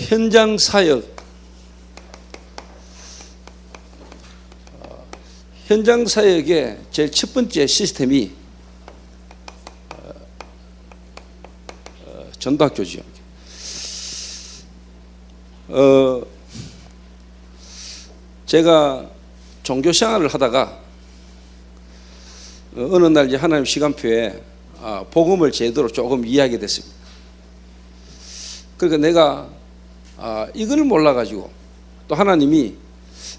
현장 사역, 현장 사역의 제일 첫 번째 시스템이 전도학교죠. 제가 종교 생활을 하다가 어느 날 이제 하나님 시간표에 복음을 제대로 조금 이해하게 됐습니다. 그러니까 내가 이걸 몰라가지고 또 하나님이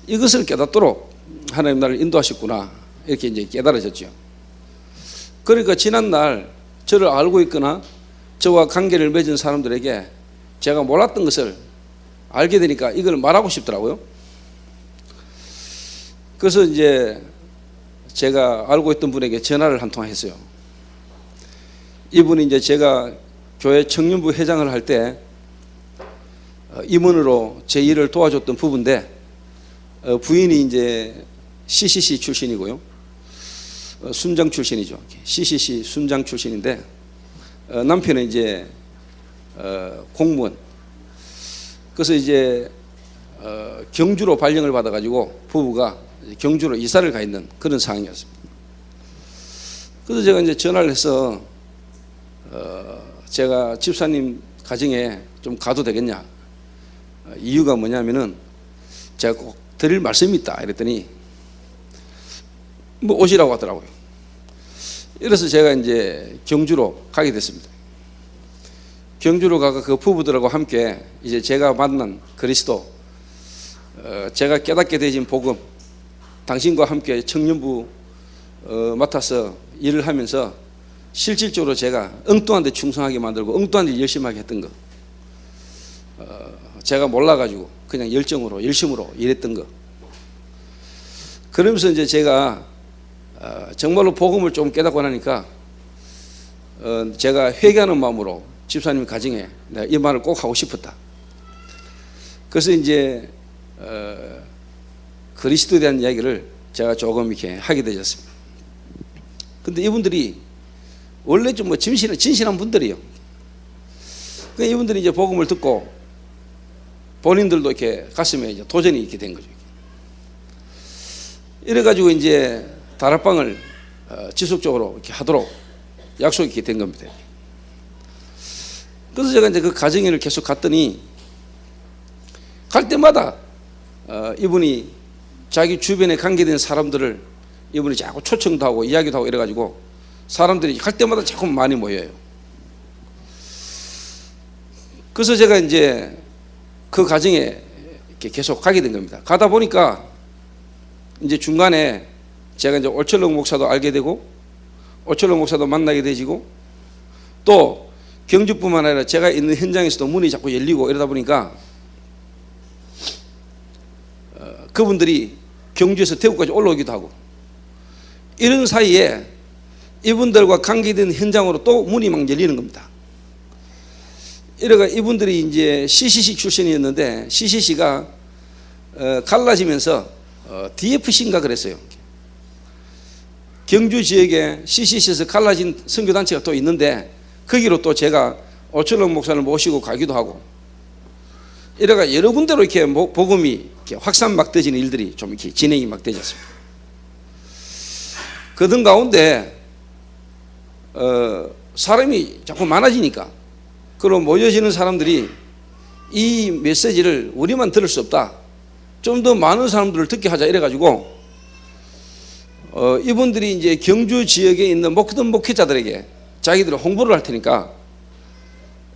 이것을 깨닫도록 하나님 나를 인도하셨구나 이렇게 이제 깨달아졌죠. 그러니까 지난날 저를 알고 있거나 저와 관계를 맺은 사람들에게 제가 몰랐던 것을 알게 되니까 이걸 말하고 싶더라고요. 그래서 이제 제가 알고 있던 분에게 전화를 한 통 했어요. 이분이 이제 제가 교회 청년부 회장을 할 때 임원으로 제 일을 도와줬던 부부인데 부인이 이제 CCC 출신이고요. 순장 출신이죠. CCC 순장 출신인데 남편은 이제 공무원. 그래서 이제 경주로 발령을 받아가지고 부부가 경주로 이사를 가 있는 그런 상황이었습니다. 그래서 제가 이제 전화를 해서 제가 집사님 가정에 좀 가도 되겠냐. 이유가 뭐냐면은 제가 꼭 드릴 말씀이 있다 이랬더니 뭐 오시라고 하더라고요. 이래서 제가 이제 경주로 가게 됐습니다. 경주로 가서 그 부부들하고 함께 이제 제가 만난 그리스도, 제가 깨닫게 되진 복음, 당신과 함께 청년부 맡아서 일을 하면서 실질적으로 제가 엉뚱한 데 충성하게 만들고 엉뚱한 데 열심하게 했던 거, 제가 몰라가지고 그냥 열정으로 열심으로 일했던 거. 그러면서 이제 제가 정말로 복음을 좀 깨닫고 나니까 제가 회개하는 마음으로 집사님 가정에 내가 이 말을 꼭 하고 싶었다. 그래서 이제 그리스도에 대한 이야기를 제가 조금 이렇게 하게 되었습니다. 근데 이분들이 원래 좀 뭐 진실한 분들이에요. 그 이분들이 이제 복음을 듣고 본인들도 이렇게 가슴에 이제 도전이 있게 된 거죠. 이래가지고 이제 다락방을 지속적으로 이렇게 하도록 약속이 있게 된 겁니다. 그래서 제가 이제 그 가정인을 계속 갔더니 갈 때마다 이분이 자기 주변에 관계된 사람들을 이분이 자꾸 초청도 하고 이야기도 하고 이래가지고 사람들이 갈 때마다 자꾸 많이 모여요. 그래서 제가 이제 그 가정에 이렇게 계속 가게 된 겁니다. 가다 보니까 이제 중간에 제가 이제 오철록 목사도 알게 되고 오철록 목사도 만나게 되지고 또 경주뿐만 아니라 제가 있는 현장에서도 문이 자꾸 열리고 이러다 보니까 그분들이 경주에서 대구까지 올라오기도 하고 이런 사이에 이분들과 관계된 현장으로 또 문이 막 열리는 겁니다. 이래가 이분들이 이제 CCC 출신이었는데 CCC가 갈라지면서 DFC인가 그랬어요. 경주 지역에 CCC에서 갈라진 선교단체가 또 있는데 거기로 또 제가 오철록 목사를 모시고 가기도 하고 이래가 여러 군데로 이렇게 복음이 이렇게 확산 막 되지는 일들이 좀 이렇게 진행이 막 되졌습니다. 그들 가운데 사람이 자꾸 많아지니까 그럼 모여지는 사람들이 이 메시지를 우리만 들을 수 없다. 좀 더 많은 사람들을 듣게 하자 이래가지고 이분들이 이제 경주 지역에 있는 모든 목회자들에게 자기들이 홍보를 할 테니까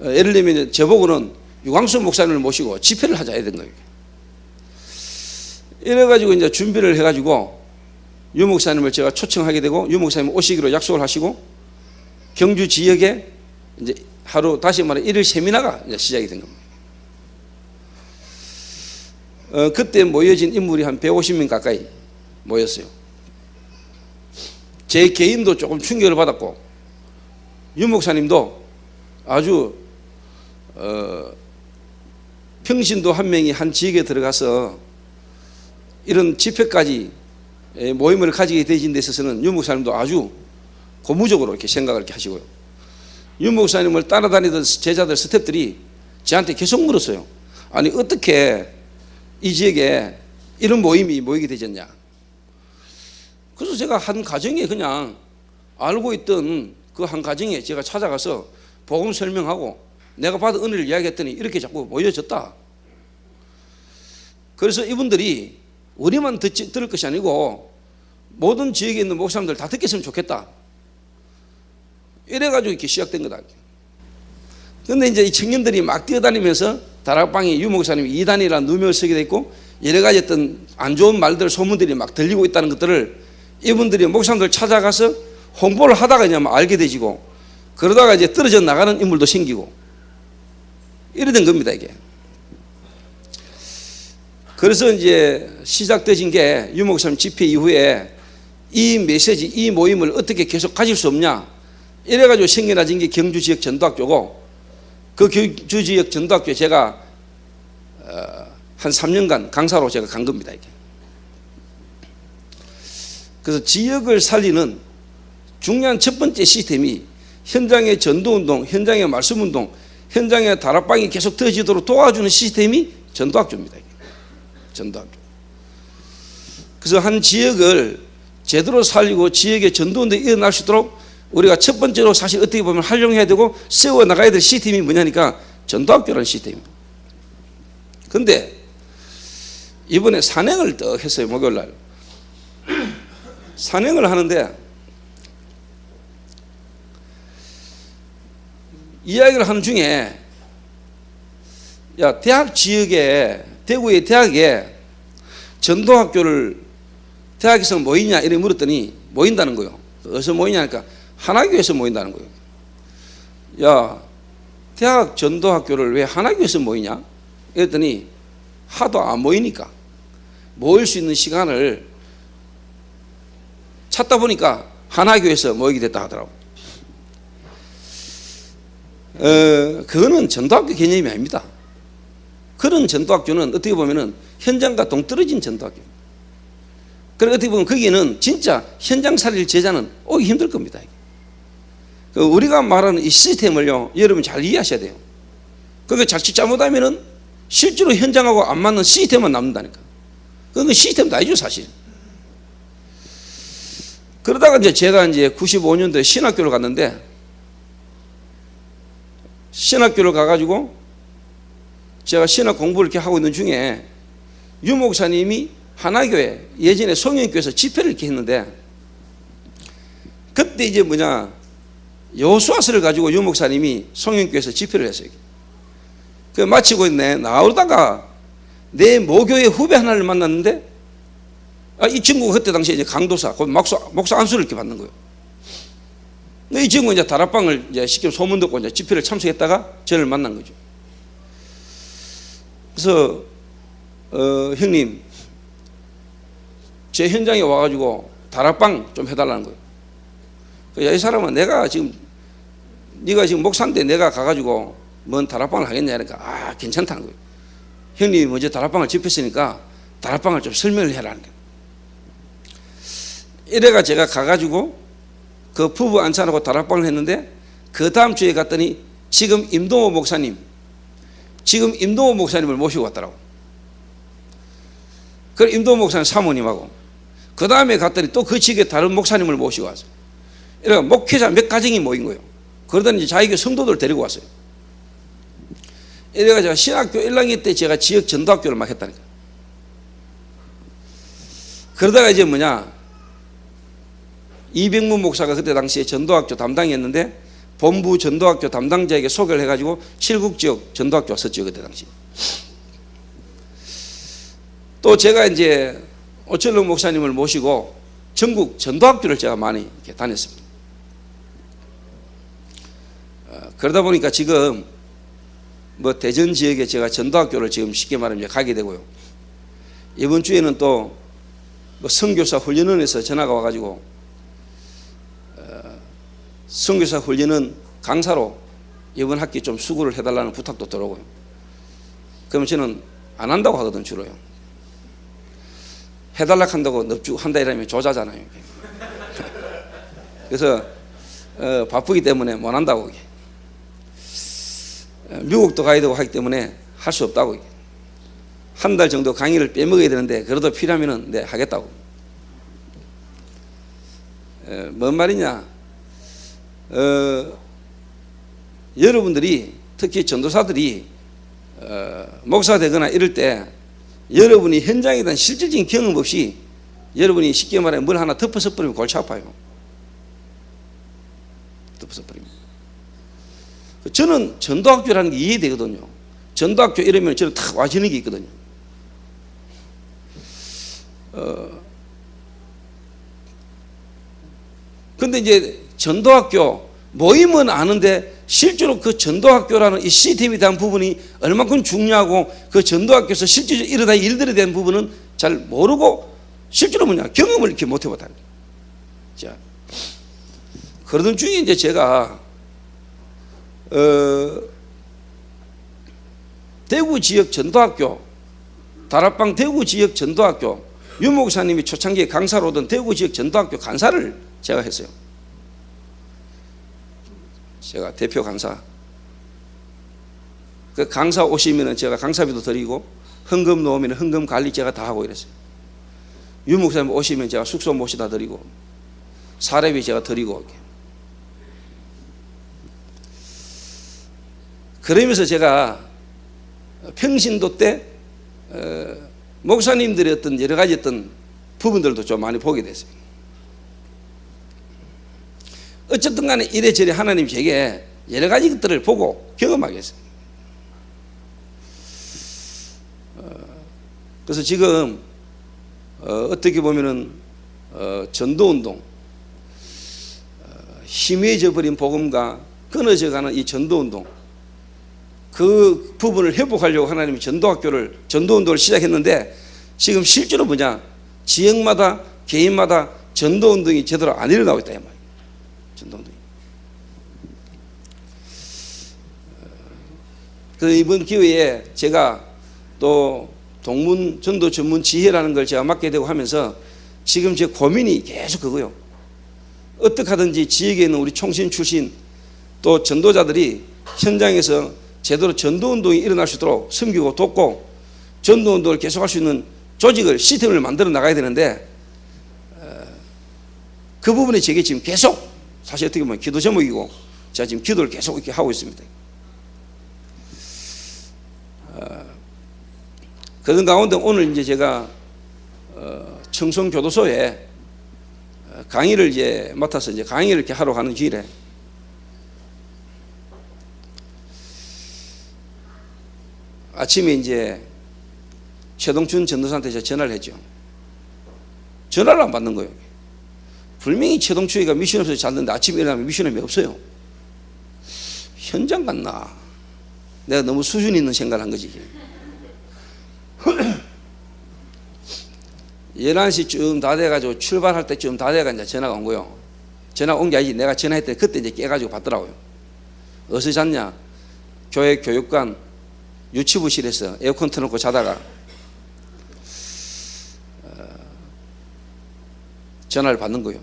예를 들면 저보고는 유광수 목사님을 모시고 집회를 하자 이런 거예요. 이래가지고 이제 준비를 해가지고 유 목사님을 제가 초청하게 되고 유 목사님 오시기로 약속을 하시고 경주 지역에 이제 하루 다시 말해 일일 세미나가 이제 시작이 된 겁니다. 그때 모여진 인물이 한 150명 가까이 모였어요. 제 개인도 조금 충격을 받았고 유 목사님도 아주 평신도 한 명이 한 지역에 들어가서 이런 집회까지 모임을 가지게 되신 데 있어서는 유 목사님도 아주 고무적으로 이렇게 생각을 이렇게 하시고요. 유 목사님을 따라다니던 제자들 스태프들이 저한테 계속 물었어요. 아니 어떻게 이 지역에 이런 모임이 모이게 되졌냐. 그래서 제가 한 가정에 그냥 알고 있던 그 한 가정에 제가 찾아가서 복음 설명하고 내가 받은 은혜를 이야기했더니 이렇게 자꾸 모여졌다. 그래서 이분들이 우리만 들을 것이 아니고 모든 지역에 있는 목사님들 다 듣겠으면 좋겠다. 이래가지고 이렇게 시작된 거다. 근데 이제 이 청년들이 막 뛰어다니면서 다락방에 유 목사님이 이단이라는 누명을 쓰게 돼 있고 여러 가지 어떤 안 좋은 말들, 소문들이 막 들리고 있다는 것들을 이분들이 목사님들 찾아가서 홍보를 하다가 그냥 알게 되지고 그러다가 이제 떨어져 나가는 인물도 생기고 이래 된 겁니다, 이게. 그래서 이제 시작되진 게 유 목사님 집회 이후에 이 메시지, 이 모임을 어떻게 계속 가질 수 없냐 이래가지고 생겨나진 게 경주 지역 전도학교고 그 경주 지역 전도학교에 제가 한 3년간 강사로 제가 간 겁니다, 이게. 그래서 지역을 살리는 중요한 첫 번째 시스템이 현장의 전도운동, 현장의 말씀운동, 현장의 다락방이 계속 터지도록 도와주는 시스템이 전도학교입니다, 이게. 전도학교. 그래서 한 지역을 제대로 살리고 지역의 전도운동이 일어날 수 있도록 우리가 첫 번째로 사실 어떻게 보면 활용해야 되고 세워나가야 될 시스템이 뭐냐니까 전도학교라는 시스템입니다. 그런데 이번에 산행을 또 했어요, 목요일날. 산행을 하는데 이야기를 하는 중에 야, 대학 지역에 대구의 대학에 전도학교를 대학에서 모이냐 이렇게 물었더니 모인다는 거예요. 어디서 모이냐니까 하나교에서 모인다는 거예요. 야, 대학 전도학교를 왜 하나교에서 모이냐? 이랬더니 하도 안 모이니까 모일 수 있는 시간을 찾다 보니까 하나교에서 모이게 됐다 하더라고. 그거는 전도학교 개념이 아닙니다. 그런 전도학교는 어떻게 보면은 현장과 동떨어진 전도학교. 그리고 어떻게 보면 거기는 진짜 현장 살릴 제자는 오기 힘들 겁니다. 우리가 말하는 이 시스템을요, 여러분 잘 이해하셔야 돼요. 그게 자칫 잘못하면은 실제로 현장하고 안 맞는 시스템만 남는다니까. 그건 시스템도 아니죠, 사실. 그러다가 이제 제가 이제 95년도에 신학교를 갔는데, 신학교를 가가지고 제가 신학 공부를 이렇게 하고 있는 중에 유 목사님이 하나교회 예전에 송영교에서 집회를 이렇게 했는데, 그때 이제 여호수아서를 가지고 유 목사님이 송영교에서 집회를 했어요. 그 마치고 있네 나오다가 내 모교의 후배 하나를 만났는데, 이 친구가 그때 당시에 이제 강도사, 목사 안수를 이렇게 받는 거예요. 근데 이 친구가 이제 다락방을 이제 시키면 소문 듣고 이제 집회를 참석했다가 저를 만난 거죠. 그래서 형님, 제 현장에 와가지고 다락방 좀 해달라는 거예요. 야, 이 사람은 네가 지금 목사인데 내가 가가지고 뭔 다락방을 하겠냐 하니까 괜찮다는 거예요. 형님이 먼저 다락방을 집했으니까 다락방을 좀 설명을 해라는 거예요. 이래가 제가 가가지고 그 부부 안산하고 다락방을 했는데, 그 다음 주에 갔더니 지금 임동호 목사님을 모시고 왔더라고. 그 임동호 목사님 사모님하고 그 다음에 갔더니 또 그 지역에 다른 목사님을 모시고 왔어요. 이래가 목회자 몇 가정이 모인 거예요. 그러더니 이제 자기 교회 성도들 데리고 왔어요. 이래가 제가 신학교 1학년 때 제가 지역 전도학교를 막 했다니까. 그러다가 이제 이병문 목사가 그때 당시에 전도학교 담당이었는데, 본부 전도학교 담당자에게 소개를 해가지고 칠국지역 전도학교 왔었죠, 그때 당시. 또 제가 이제 오철록 목사님을 모시고 전국 전도학교를 제가 많이 이렇게 다녔습니다. 그러다 보니까 지금 대전 지역에 제가 전도학교를 지금 쉽게 말하면 가게 되고요. 이번 주에는 또 선교사 훈련원에서 전화가 와가지고 선교사 훈련은 강사로 이번 학기 좀 수고를 해달라는 부탁도 들어오고요. 그러면 저는 안 한다고 하거든, 주로요. 해달라고 한다고 넙죽 한다 이러면 조자잖아요. 그래서 바쁘기 때문에 못 한다고. 미국도 가야 되고 하기 때문에 할 수 없다고. 한 달 정도 강의를 빼먹어야 되는데 그래도 필요하면은 네, 하겠다고. 뭔 말이냐? 여러분들이 특히 전도사들이 목사 되거나 이럴 때 여러분이 현장에 대한 실질적인 경험 없이 여러분이 쉽게 말해 뭘 하나 덮어서 버리면 골치 아파요. 덮어서 버리면. 저는 전도학교라는 게 이해되거든요. 전도학교 이러면 저는 탁 와지는 게 있거든요. 근데 이제 전도학교 모임은 아는데 실제로 그 전도학교라는 이 시스템에 대한 부분이 얼마큼 중요하고 그 전도학교에서 실제로 일어나는 일들에 대한 부분은 잘 모르고 실제로 뭐냐 경험을 이렇게 못 해봤다는 거예요. 자, 그러던 중에 이제 제가 대구 지역 전도학교 다락방 대구 지역 전도학교 유 목사님이 초창기에 강사로 오던 대구 지역 전도학교 강사를 제가 했어요. 제가 대표 강사. 그 강사 오시면은 제가 강사비도 드리고 헌금 놓으면 헌금 관리 제가 다 하고 이랬어요. 유 목사님 오시면 제가 숙소 모시다 드리고 사례비 제가 드리고. 그러면서 제가 평신도 때 목사님들의 어떤 여러 가지 어떤 부분들도 좀 많이 보게 됐어요. 어쨌든 간에 이래저래 하나님 제게 여러 가지 것들을 보고 경험하게 했어요. 그래서 지금 어떻게 보면은 전도운동 희미해져 버린 복음과 끊어져가는 이 전도운동 그 부분을 회복하려고 하나님이 전도운동을 시작했는데 지금 실제로 뭐냐 지역마다 개인마다 전도운동이 제대로 안 일어나고 있다 이 말이에요. 전도운동이. 그래서 이번 기회에 제가 또 동문 전도 전문 지혜라는 걸 제가 맡게 되고 하면서 지금 제 고민이 계속 그거요. 어떻게 하든지 지역에 있는 우리 총신 출신 또 전도자들이 현장에서 제대로 전도운동이 일어날 수 있도록 섬기고 돕고 전도운동을 계속할 수 있는 조직을 시스템을 만들어 나가야 되는데 그 부분이 제게 지금 계속 사실 어떻게 보면 기도 제목이고 제가 지금 기도를 계속 이렇게 하고 있습니다. 그런 가운데 오늘 이제 제가 청송교도소에 강의를 이제 맡아서 이제 강의를 이렇게 하러 가는 길에 아침에 이제 최동춘 전도사한테 제가 전화를 했죠. 전화를 안 받는 거예요. 분명히 최동춘이가 미션업에서 잤는데 아침에 일어나면 미션업이 없어요. 현장 갔나? 내가 너무 수준 있는 생각을 한 거지. 11시쯤 다 돼가지고 출발할 때쯤 다 돼가 이제 전화가 온 거예요. 전화 온 게 아니지. 내가 전화했을 때 그때 이제 깨가지고 받더라고요. 어디서 잤냐? 교회 교육관 유치부실에서 에어컨 틀어놓고 자다가 전화를 받는 거예요.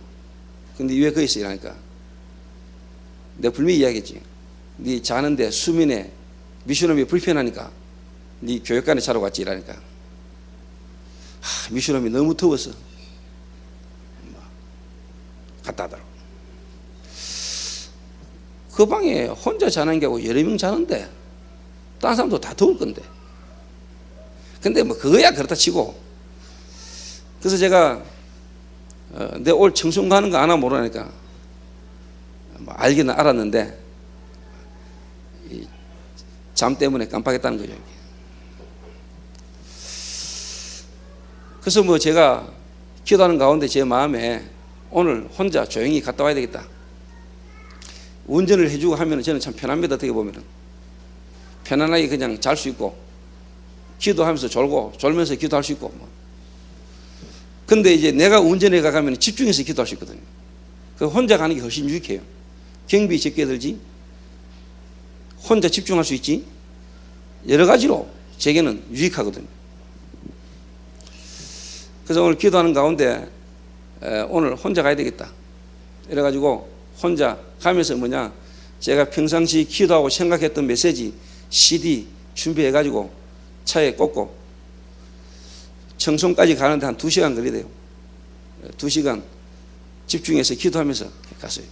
근데 왜 거기서 일하니까? 내가 분명히 이야기했지. 네 자는데 수면에 미션홈이 불편하니까 네 교육관에 자러 갔지 이라니까. 미션홈이 너무 더워서 갔다 하더라고. 그 방에 혼자 자는 게 아니고 여러 명 자는데 다른 사람도 다 더울 건데. 근데 뭐 그거야 그렇다 치고. 그래서 제가 내 올 청송 가는 거 아나 모르니까 뭐 알기는 알았는데 잠 때문에 깜빡했다는 거죠. 그래서 뭐 제가 기도하는 가운데 제 마음에 오늘 혼자 조용히 갔다 와야 되겠다. 운전을 해주고 하면 저는 참 편합니다. 어떻게 보면 편안하게 그냥 잘 수 있고 기도하면서 졸면서 기도할 수 있고 뭐. 근데 이제 내가 운전해 가면 집중해서 기도할 수 있거든요. 그 혼자 가는 게 훨씬 유익해요. 경비 적게 들지, 혼자 집중할 수 있지, 여러 가지로 제게는 유익하거든요. 그래서 오늘 기도하는 가운데 오늘 혼자 가야 되겠다. 이래가지고 혼자 가면서 뭐냐, 제가 평상시 기도하고 생각했던 메시지 CD 준비해가지고 차에 꽂고 청송까지 가는데 한 2시간 걸리대요. 2시간 집중해서 기도하면서 갔어요.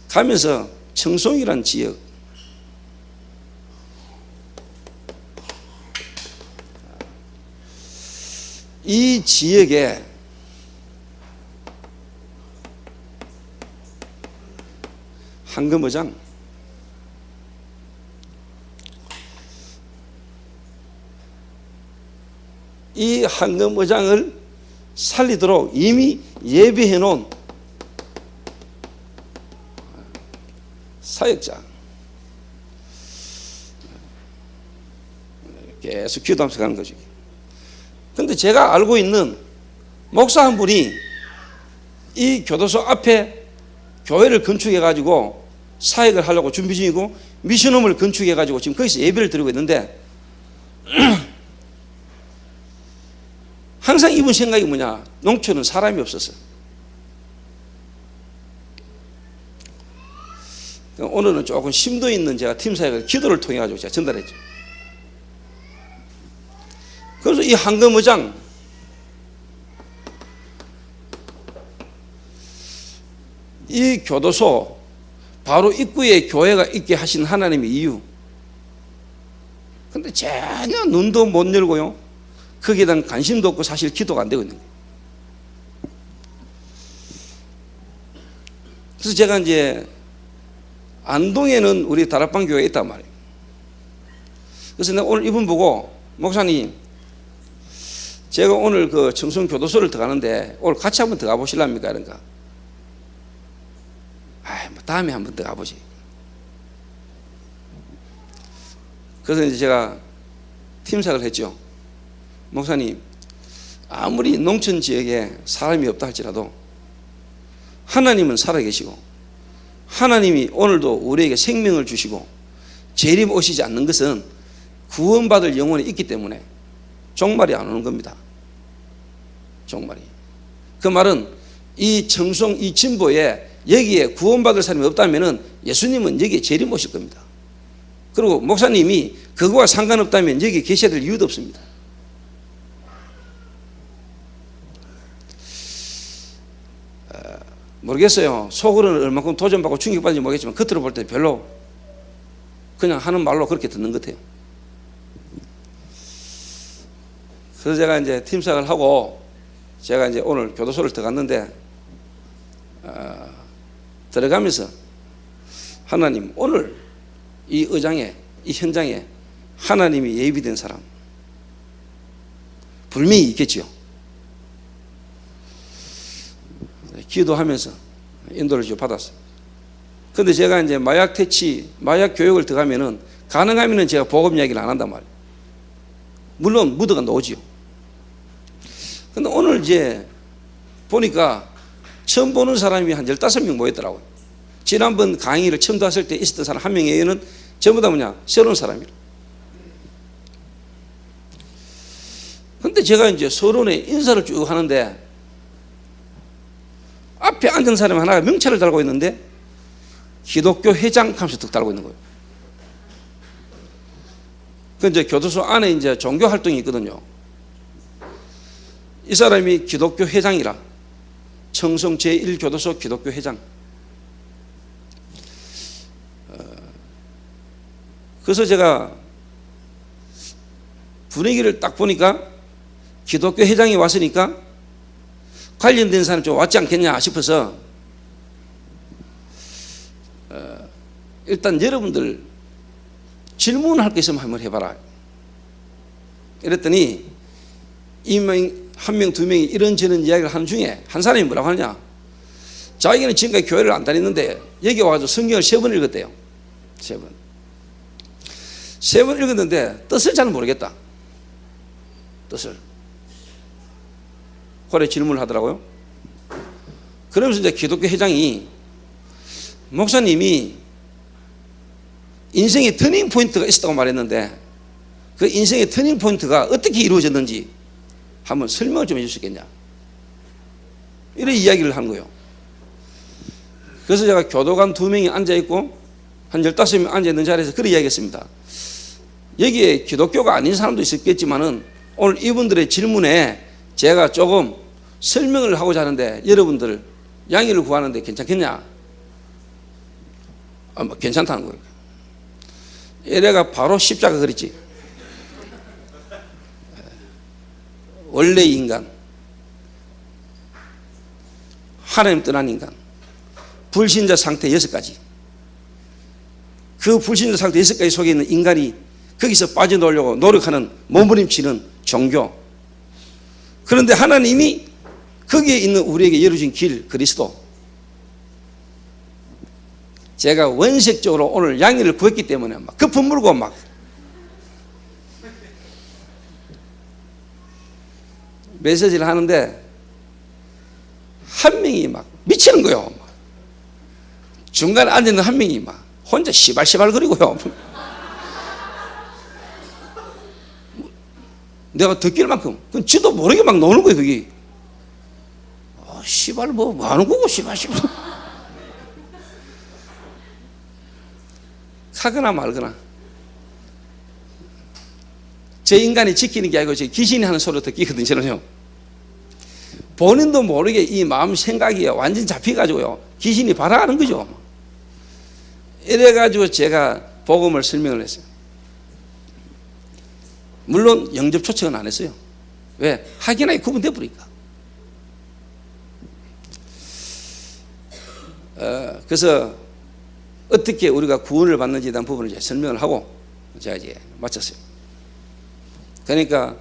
가면서 청송이란 지역, 이 지역에 황금어장, 이 황금어장을 살리도록 이미 예비해 놓은 사역자, 계속 기도하면서 가는 거죠. 그런데 제가 알고 있는 목사 한 분이 이 교도소 앞에 교회를 건축해 가지고 사역을 하려고 준비 중이고 미션홈을 건축해 가지고 지금 거기서 예배를 드리고 있는데 항상 이분 생각이 뭐냐, 농촌은 사람이 없었어요. 오늘은 조금 심도 있는 제가 팀 사역을 기도를 통해 가지고 제가 전달했죠. 그래서 이 황금어장, 이 교도소 바로 입구에 교회가 있게 하신 하나님의 이유, 근데 전혀 눈도 못 열고요, 거기에 대한 관심도 없고 사실 기도가 안 되고 있는 거예요. 그래서 제가 이제 안동에는 우리 다락방 교회가 있단 말이에요. 그래서 내가 오늘 이분 보고, 목사님 제가 오늘 그 청송 교도소를 들어가는데 오늘 같이 한번 들어가 보실랍니까? 이런가. 뭐 다음에 한번 들어가 보지. 그래서 이제 제가 팀사를 했죠. 목사님, 아무리 농촌 지역에 사람이 없다 할지라도 하나님은 살아계시고 하나님이 오늘도 우리에게 생명을 주시고 재림 오시지 않는 것은 구원받을 영혼이 있기 때문에 종말이 안 오는 겁니다. 종말이. 그 말은 이 청송, 이 진보에 여기에 구원받을 사람이 없다면 예수님은 여기에 재림 오실 겁니다. 그리고 목사님이 그거와 상관없다면 여기 계셔야 될 이유도 없습니다. 모르겠어요. 속으로는 얼마큼 도전받고 충격받는지 모르겠지만 겉으로 볼 때 별로 그냥 하는 말로 그렇게 듣는 것 같아요. 그래서 제가 이제 팀사를 하고 제가 이제 오늘 교도소를 들어갔는데 들어가면서 하나님, 오늘 이 의장에, 이 현장에 하나님이 예비된 사람 분명히 있겠지요. 기도하면서 인도를 좀 받았어요. 그런데 제가 이제 마약 퇴치, 마약 교육을 들어가면은 가능하면은 제가 보험 이야기를 안 한단 말이에요. 물론 무드가 나오지요. 근데 오늘 이제 보니까 처음 보는 사람이 한 15명 모였더라고요. 지난번 강의를 처음 왔을 때 있었던 사람 한 명에는 전부 다 뭐냐, 새로운 사람이라. 근데 제가 이제 서론에 인사를 쭉 하는데 앞에 앉은 사람 하나가 명찰을 달고 있는데 기독교 회장 하면서 뚝 달고 있는 거예요. 그 이제 교도소 안에 이제 종교 활동이 있거든요. 이 사람이 기독교 회장이라, 청송 제1교도소 기독교 회장. 그래서 제가 분위기를 딱 보니까 기독교 회장이 왔으니까 관련된 사람이 좀 왔지 않겠냐 싶어서 일단 여러분들 질문할 거 있으면 한번 해봐라. 이랬더니 한 명, 두 명이 이런저런 이야기를 하는 중에 한 사람이 뭐라고 하느냐, 자기는 지금까지 교회를 안 다녔는데 여기 와서 성경을 3번 읽었대요. 3번. 3번 읽었는데 뜻을 잘 모르겠다. 뜻을. 그래 질문을 하더라고요. 그러면서 이제 기독교 회장이, 목사님이 인생의 터닝 포인트가 있었다고 말했는데 그 인생의 터닝 포인트가 어떻게 이루어졌는지 한번 설명을 좀 해줄 수 있겠냐, 이런 이야기를 한 거예요. 그래서 제가 교도관 2명이 앉아있고 한 15명 앉아있는 자리에서 그렇게 이야기했습니다. 여기에 기독교가 아닌 사람도 있었겠지만은 오늘 이분들의 질문에 제가 조금 설명을 하고자 하는데 여러분들 양해를 구하는데 괜찮겠냐? 뭐 괜찮다는 거예요. 얘네가 바로 십자가 그랬지. 원래 인간, 하나님 떠난 인간, 불신자 상태 6가지. 그 불신자 상태 6가지 속에 있는 인간이 거기서 빠져나오려고 노력하는 몸부림치는 종교. 그런데 하나님이 거기에 있는 우리에게 열어준 길, 그리스도. 제가 원색적으로 오늘 양해를 구했기 때문에 막 거품 물고 막 메시지를 하는데 한 명이 막 미치는 거예요. 중간에 앉아있는 한 명이 막 혼자 시발시발 거리고요. 내가 듣길 만큼 그건 지도 모르게 막 노는 거예요. 그게 시발 뭐 하는 거고 시발 하거나 말거나. 제 인간이 지키는 게 아니고 제 귀신이 하는 소리를 듣기거든요. 저는요. 본인도 모르게 이 마음 생각이 완전 잡혀가지고요. 귀신이 발화하는 거죠. 이래가지고 제가 복음을 설명을 했어요. 물론 영접 초청은 안 했어요. 왜? 확인하게 구분돼 버리니까. 그래서 어떻게 우리가 구원을 받는지에 대한 부분을 이제 설명을 하고 제가 이제 마쳤어요. 그러니까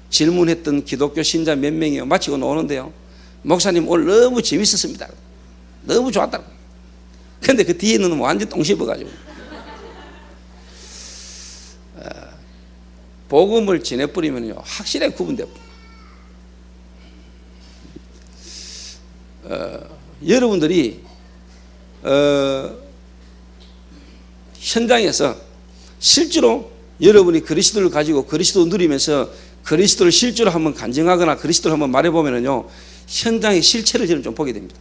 질문했던 기독교 신자 몇 명이요 마치고 나오는데요. 목사님 오늘 너무 재밌었습니다. 너무 좋았다. 그런데 그 뒤에 있는 놈은 완전 똥 씹어가지고 복음을 지내버리면요 확실하게 구분돼요. 여러분들이 현장에서 실제로 여러분이 그리스도를 가지고 그리스도를 누리면서 그리스도를 실제로 한번 간증하거나 그리스도를 한번 말해보면요 현장의 실체를 저는 좀 보게 됩니다.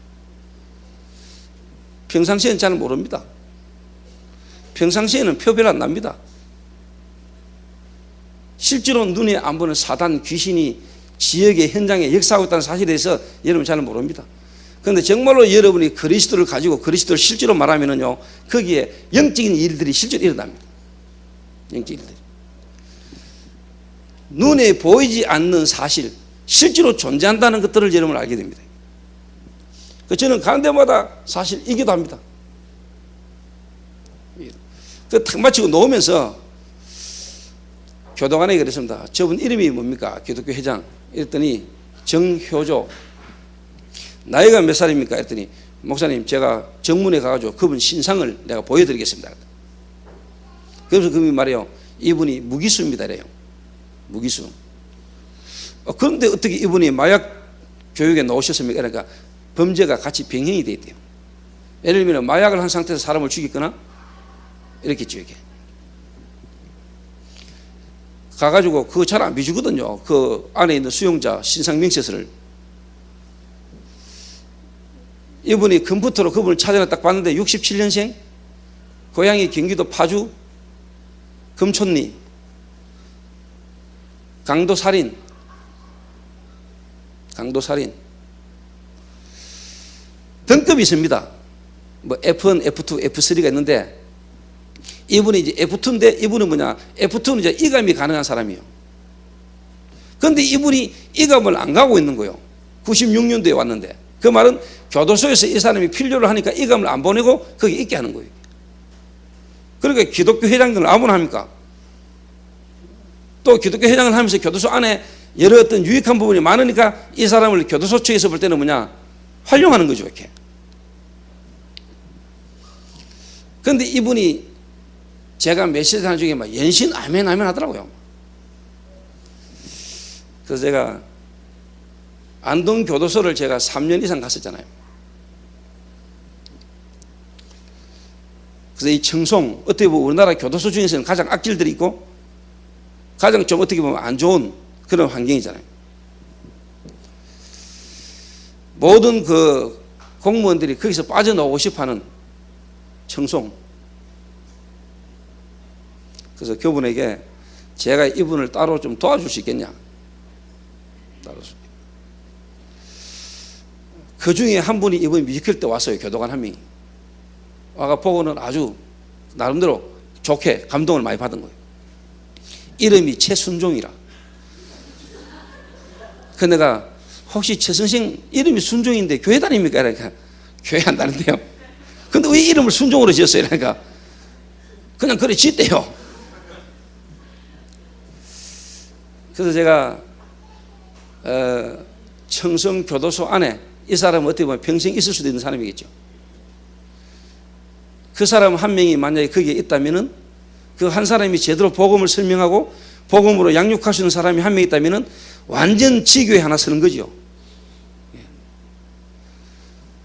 평상시에는 잘 모릅니다. 평상시에는 표별 안 납니다. 실제로 눈에 안 보는 사단 귀신이 지역의 현장에 역사하고 있다는 사실에 대해서 여러분 잘 모릅니다. 그런데 정말로 여러분이 그리스도를 가지고 그리스도를 실제로 말하면요 거기에 영적인 일들이 실제로 일어납니다. 영적인 일들이 눈에 보이지 않는 사실, 실제로 존재한다는 것들을 여러분 알게 됩니다. 저는 가는 데마다 사실 이기도 합니다. 그 탁 마치고 놓으면서 교도관에게 그랬습니다. 저분 이름이 뭡니까? 기독교 회장. 이랬더니 정효조. 나이가 몇 살입니까? 했더니 목사님 제가 정문에 가가지고 그분 신상을 내가 보여드리겠습니다. 그래서 그분이 말해요. 이분이 무기수입니다. 이래요. 무기수. 그런데 어떻게 이분이 마약 교육에 나오셨습니까? 그러니까 범죄가 같이 병행이 돼 있대요. 예를 들면 마약을 한 상태에서 사람을 죽이거나 이렇겠죠. 이게 가가지고 그거 잘 안 비주거든요. 그 안에 있는 수용자 신상 명세서를. 이분이 컴퓨터로 그분을 찾아내 딱 봤는데 67년생, 고향이 경기도 파주, 금촌리, 강도살인. 등급이 있습니다. 뭐 F1, F2, F3가 있는데 이분이 이제 F2인데 이분은 뭐냐? F2는 이제 이감이 가능한 사람이에요. 그런데 이분이 이감을 안 가고 있는 거예요. 96년도에 왔는데. 그 말은 교도소에서 이 사람이 필요를 하니까 이감을 안 보내고 거기 있게 하는 거예요. 그러니까 기독교 회장들은 아무나 합니까? 또 기독교 회장을 하면서 교도소 안에 여러 어떤 유익한 부분이 많으니까 이 사람을 교도소 측에서 볼 때는 뭐냐? 활용하는 거죠, 이렇게. 그런데 이분이 제가 메시지 하는 중에 막 연신 아멘 아멘 하더라고요. 그래서 제가 안동 교도소를 제가 3년 이상 갔었잖아요. 그래서 이 청송, 어떻게 보면 우리나라 교도소 중에서는 가장 악질들이 있고 가장 좀 어떻게 보면 안 좋은 그런 환경이잖아요. 모든 그 공무원들이 거기서 빠져나오고 싶어 하는 청송. 그래서 그분에게 제가 이분을 따로 좀 도와줄 수 있겠냐. 그 중에 한 분이 이번 뮤지컬 때 왔어요. 교도관 한 명이 와가 보고는 아주 나름대로 좋게 감동을 많이 받은 거예요. 이름이 최순종이라. 그 내가 혹시 최 선생 이름이 순종인데 교회 다닙니까? 이러니까 교회 안 다닌대요. 근데 왜 이름을 순종으로 지었어요? 이러니까 그냥 그래 짓대요. 그래서 제가 청성교도소 안에 이 사람은 어떻게 보면 평생 있을 수도 있는 사람이겠죠. 그 사람 한 명이 만약에 거기에 있다면은 그 한 사람이 제대로 복음을 설명하고 복음으로 양육할 수 있는 사람이 한 명 있다면은 완전 지교회 하나 서는 거죠.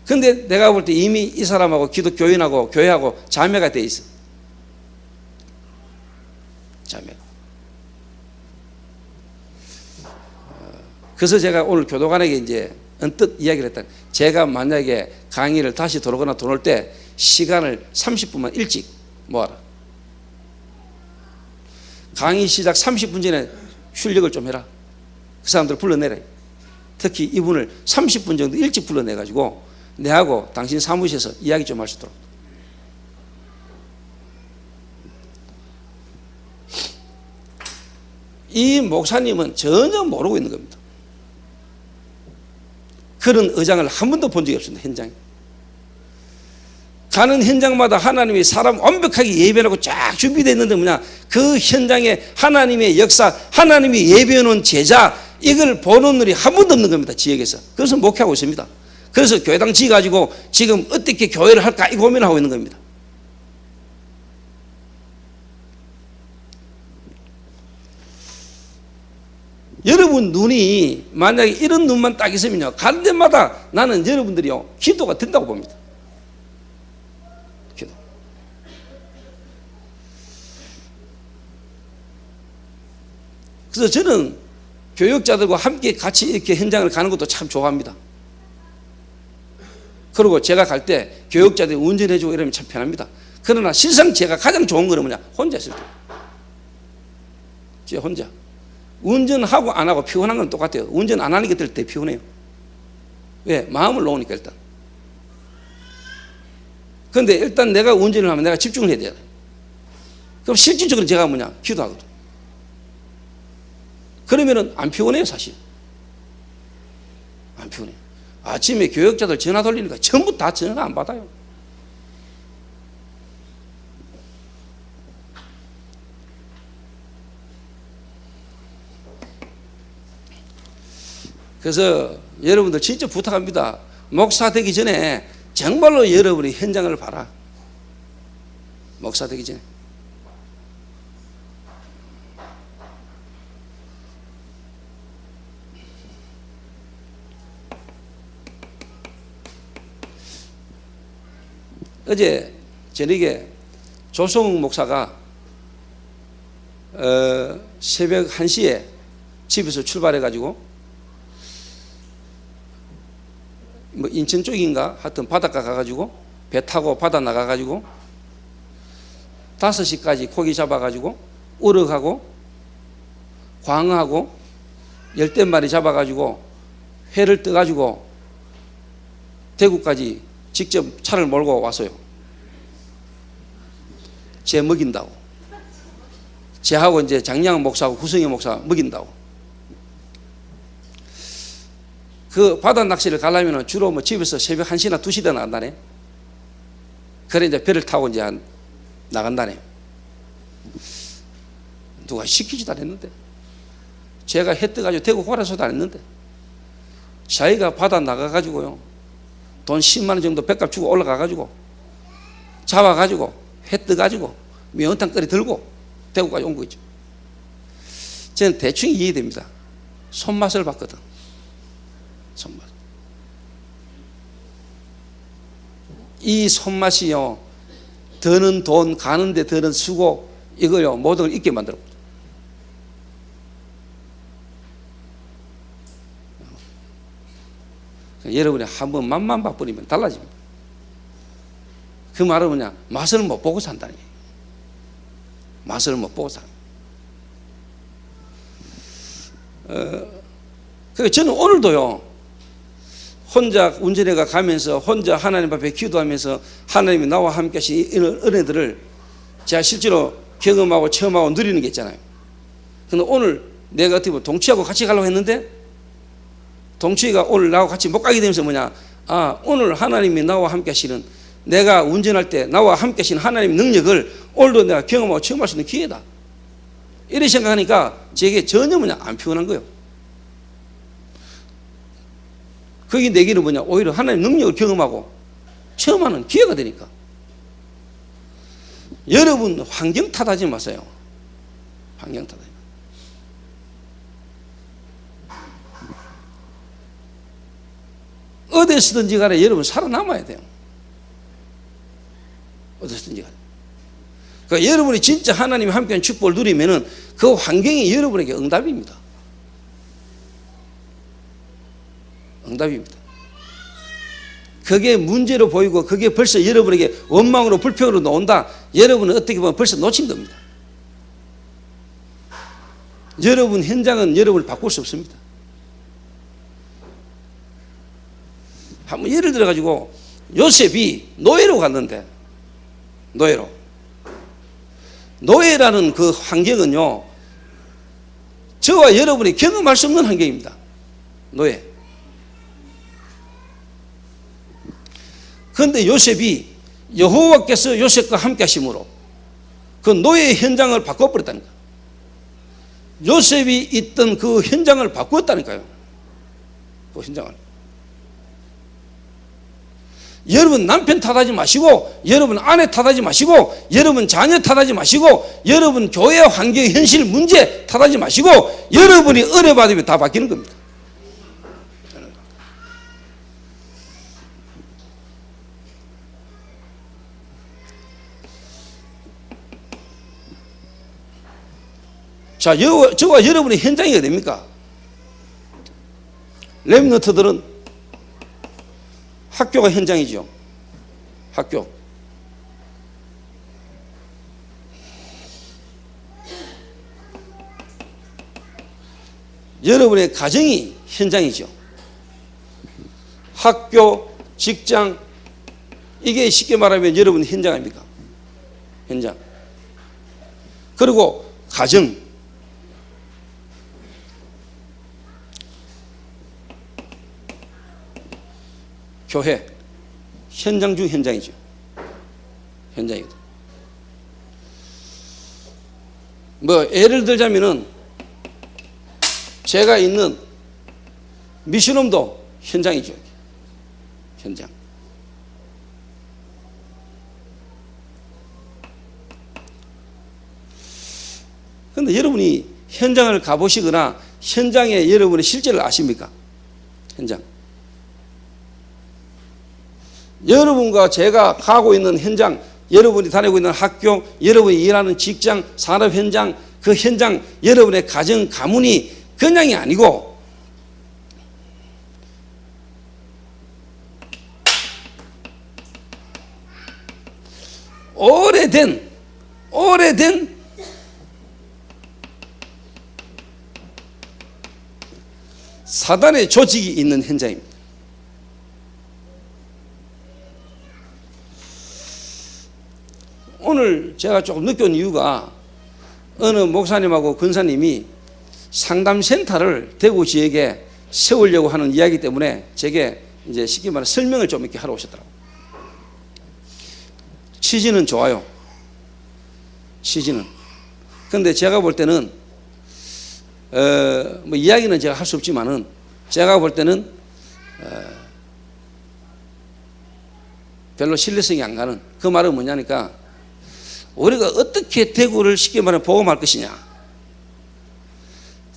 그런데 내가 볼 때 이미 이 사람하고 기독교인하고 교회하고 자매가 돼 있어. 자매가. 그래서 제가 오늘 교도관에게 이제 언뜻 이야기를 했다. 제가 만약에 강의를 다시 들어오거나 들어올 때 시간을 30분만 일찍 모아라. 강의 시작 30분 전에 출력을 좀 해라. 그 사람들 불러내라. 특히 이분을 30분 정도 일찍 불러내가지고 내하고 당신 사무실에서 이야기 좀 할 수 있도록. 이 목사님은 전혀 모르고 있는 겁니다. 그런 의장을 한 번도 본 적이 없습니다. 현장에. 가는 현장마다 하나님이 사람 완벽하게 예배하고 쫙 준비되어 있는데 뭐냐, 그 현장에 하나님의 역사, 하나님이 예배해 놓은 제자, 이걸 보는 일이 한 번도 없는 겁니다. 지역에서. 그래서 목회하고 있습니다. 그래서 교회당 지어가지고 지금 어떻게 교회를 할까 이 고민을 하고 있는 겁니다. 여러분 눈이 만약에 이런 눈만 딱 있으면요, 가는 데마다 나는 여러분들이요 기도가 된다고 봅니다. 기도. 그래서 저는 교육자들과 함께 같이 이렇게 현장을 가는 것도 참 좋아합니다. 그리고 제가 갈 때 교육자들이 운전해주고 이러면 참 편합니다. 그러나 실상 제가 가장 좋은 거는 뭐냐, 혼자 있을 때. 제 혼자. 운전하고 안 하고 피곤한 건 똑같아요. 운전 안 하는 게 될 때 피곤해요. 왜? 마음을 놓으니까 일단. 그런데 일단 내가 운전을 하면 내가 집중을 해야 돼요. 그럼 실질적으로 제가 뭐냐, 기도하거든. 그러면은 안 피곤해요, 사실. 안 피곤해요. 아침에 교육자들 전화 돌리니까 전부 다 전화 안 받아요. 그래서 여러분들 진짜 부탁합니다. 목사 되기 전에 정말로 여러분이 현장을 봐라. 목사 되기 전에. 어제 저녁에 조성욱 목사가 새벽 1시에 집에서 출발해가지고 뭐 인천 쪽인가 하여튼 바닷가 가가지고 배 타고 바다 나가가지고 5시까지 고기 잡아가지고 우럭하고 광어하고 10댓마리 잡아가지고 회를 떠가지고 대구까지 직접 차를 몰고 왔어요. 쟤 먹인다고. 쟤하고 이제 장양 목사하고 구성희 목사 먹인다고. 그 바다 낚시를 가려면 주로 뭐 집에서 새벽 1시나 2시 때 나간다네. 그래 이제 배를 타고 이제 나간다네. 누가 시키지도 않았는데. 제가 해 떠가지고 대구 호라서도 안 했는데. 자기가 바다 나가가지고요. 돈 10만 원 정도 백값 주고 올라가가지고 잡아가지고 해 떠가지고 매운탕 끓이 들고 대구까지 온 거죠. 저는 대충 이해됩니다. 손맛을 봤거든. 손맛. 이 손맛이요, 드는 돈, 가는데 드는 수고, 이거요 모든 걸 잊게 만들었거든. 여러분이 한번 맛만 봐버리면 달라집니다. 그 말은 뭐냐, 맛을 못 보고 산다는 얘기예요. 맛을 못 보고 살. 그러니까 저는 오늘도요, 혼자 운전해가 가면서 혼자 하나님 앞에 기도하면서 하나님이 나와 함께 하신 이런 은혜들을 제가 실제로 경험하고 체험하고 누리는 게 있잖아요. 근데 오늘 내가 어떻게 보면 동치하고 같이 가려고 했는데 동치가 오늘 나하고 같이 못 가게 되면서 뭐냐, 오늘 하나님이 나와 함께 하시는, 내가 운전할 때 나와 함께 하시는 하나님의 능력을 오늘도 내가 경험하고 체험할 수 있는 기회다, 이렇게 생각하니까 제게 전혀 뭐냐 안 피곤한 거예요. 그게 내게는 뭐냐, 오히려 하나님의 능력을 경험하고 체험하는 기회가 되니까. 여러분 환경 탓하지 마세요. 환경 탓하지 마세요. 어디서든지 간에 여러분 살아남아야 돼요. 어디서든지 간에. 그러니까 여러분이 진짜 하나님이 함께한 축복을 누리면은 그 환경이 여러분에게 응답입니다. 응답입니다. 그게 문제로 보이고 그게 벌써 여러분에게 원망으로 불평으로 나온다, 여러분은 어떻게 보면 벌써 놓친 겁니다. 여러분 현장은 여러분을 바꿀 수 없습니다. 한번 예를 들어 가지고 요셉이 노예로 갔는데, 노예라는 그 환경은요, 저와 여러분이 경험할 수 없는 환경입니다. 노예. 그런데 요셉이 여호와께서 요셉과 함께 하심으로 그 노예의 현장을 바꿔버렸다니까. 요셉이 있던 그 현장을 바꾸었다니까요. 그 현장을. 여러분 남편 탓하지 마시고, 여러분 아내 탓하지 마시고, 여러분 자녀 탓하지 마시고, 여러분 교회 환경 현실 문제 탓하지 마시고, 여러분이 은혜 받으면 다 바뀌는 겁니다. 자, 저와 여러분의 현장이 어딥니까? 렘넌트들은 학교가 현장이죠. 학교. 여러분의 가정이 현장이죠. 학교, 직장, 이게 쉽게 말하면 여러분 현장 아닙니까? 현장. 그리고 가정. 교회, 현장 중 현장이죠. 현장이거든. 뭐 예를 들자면은 제가 있는 미션홈도 현장이죠. 현장. 그런데 여러분이 현장을 가보시거나 현장에 여러분의 실제를 아십니까? 현장. 여러분과 제가 가고 있는 현장, 여러분이 다니고 있는 학교, 여러분이 일하는 직장, 산업 현장, 그 현장, 여러분의 가정, 가문이 그냥이 아니고 오래된 사단의 조직이 있는 현장입니다. 오늘 제가 조금 늦게 온 이유가 어느 목사님하고 권사님이 상담센터를 대구 지역에 세우려고 하는 이야기 때문에 제게 이제 쉽게 말해 설명을 좀 이렇게 하러 오셨더라고요. 취지는 좋아요. 취지는. 그런데 제가 볼 때는 뭐 이야기는 제가 할 수 없지만은 제가 볼 때는 별로 신뢰성이 안 가는, 그 말은 뭐냐니까 우리가 어떻게 대구를 쉽게 말하면 보험할 것이냐,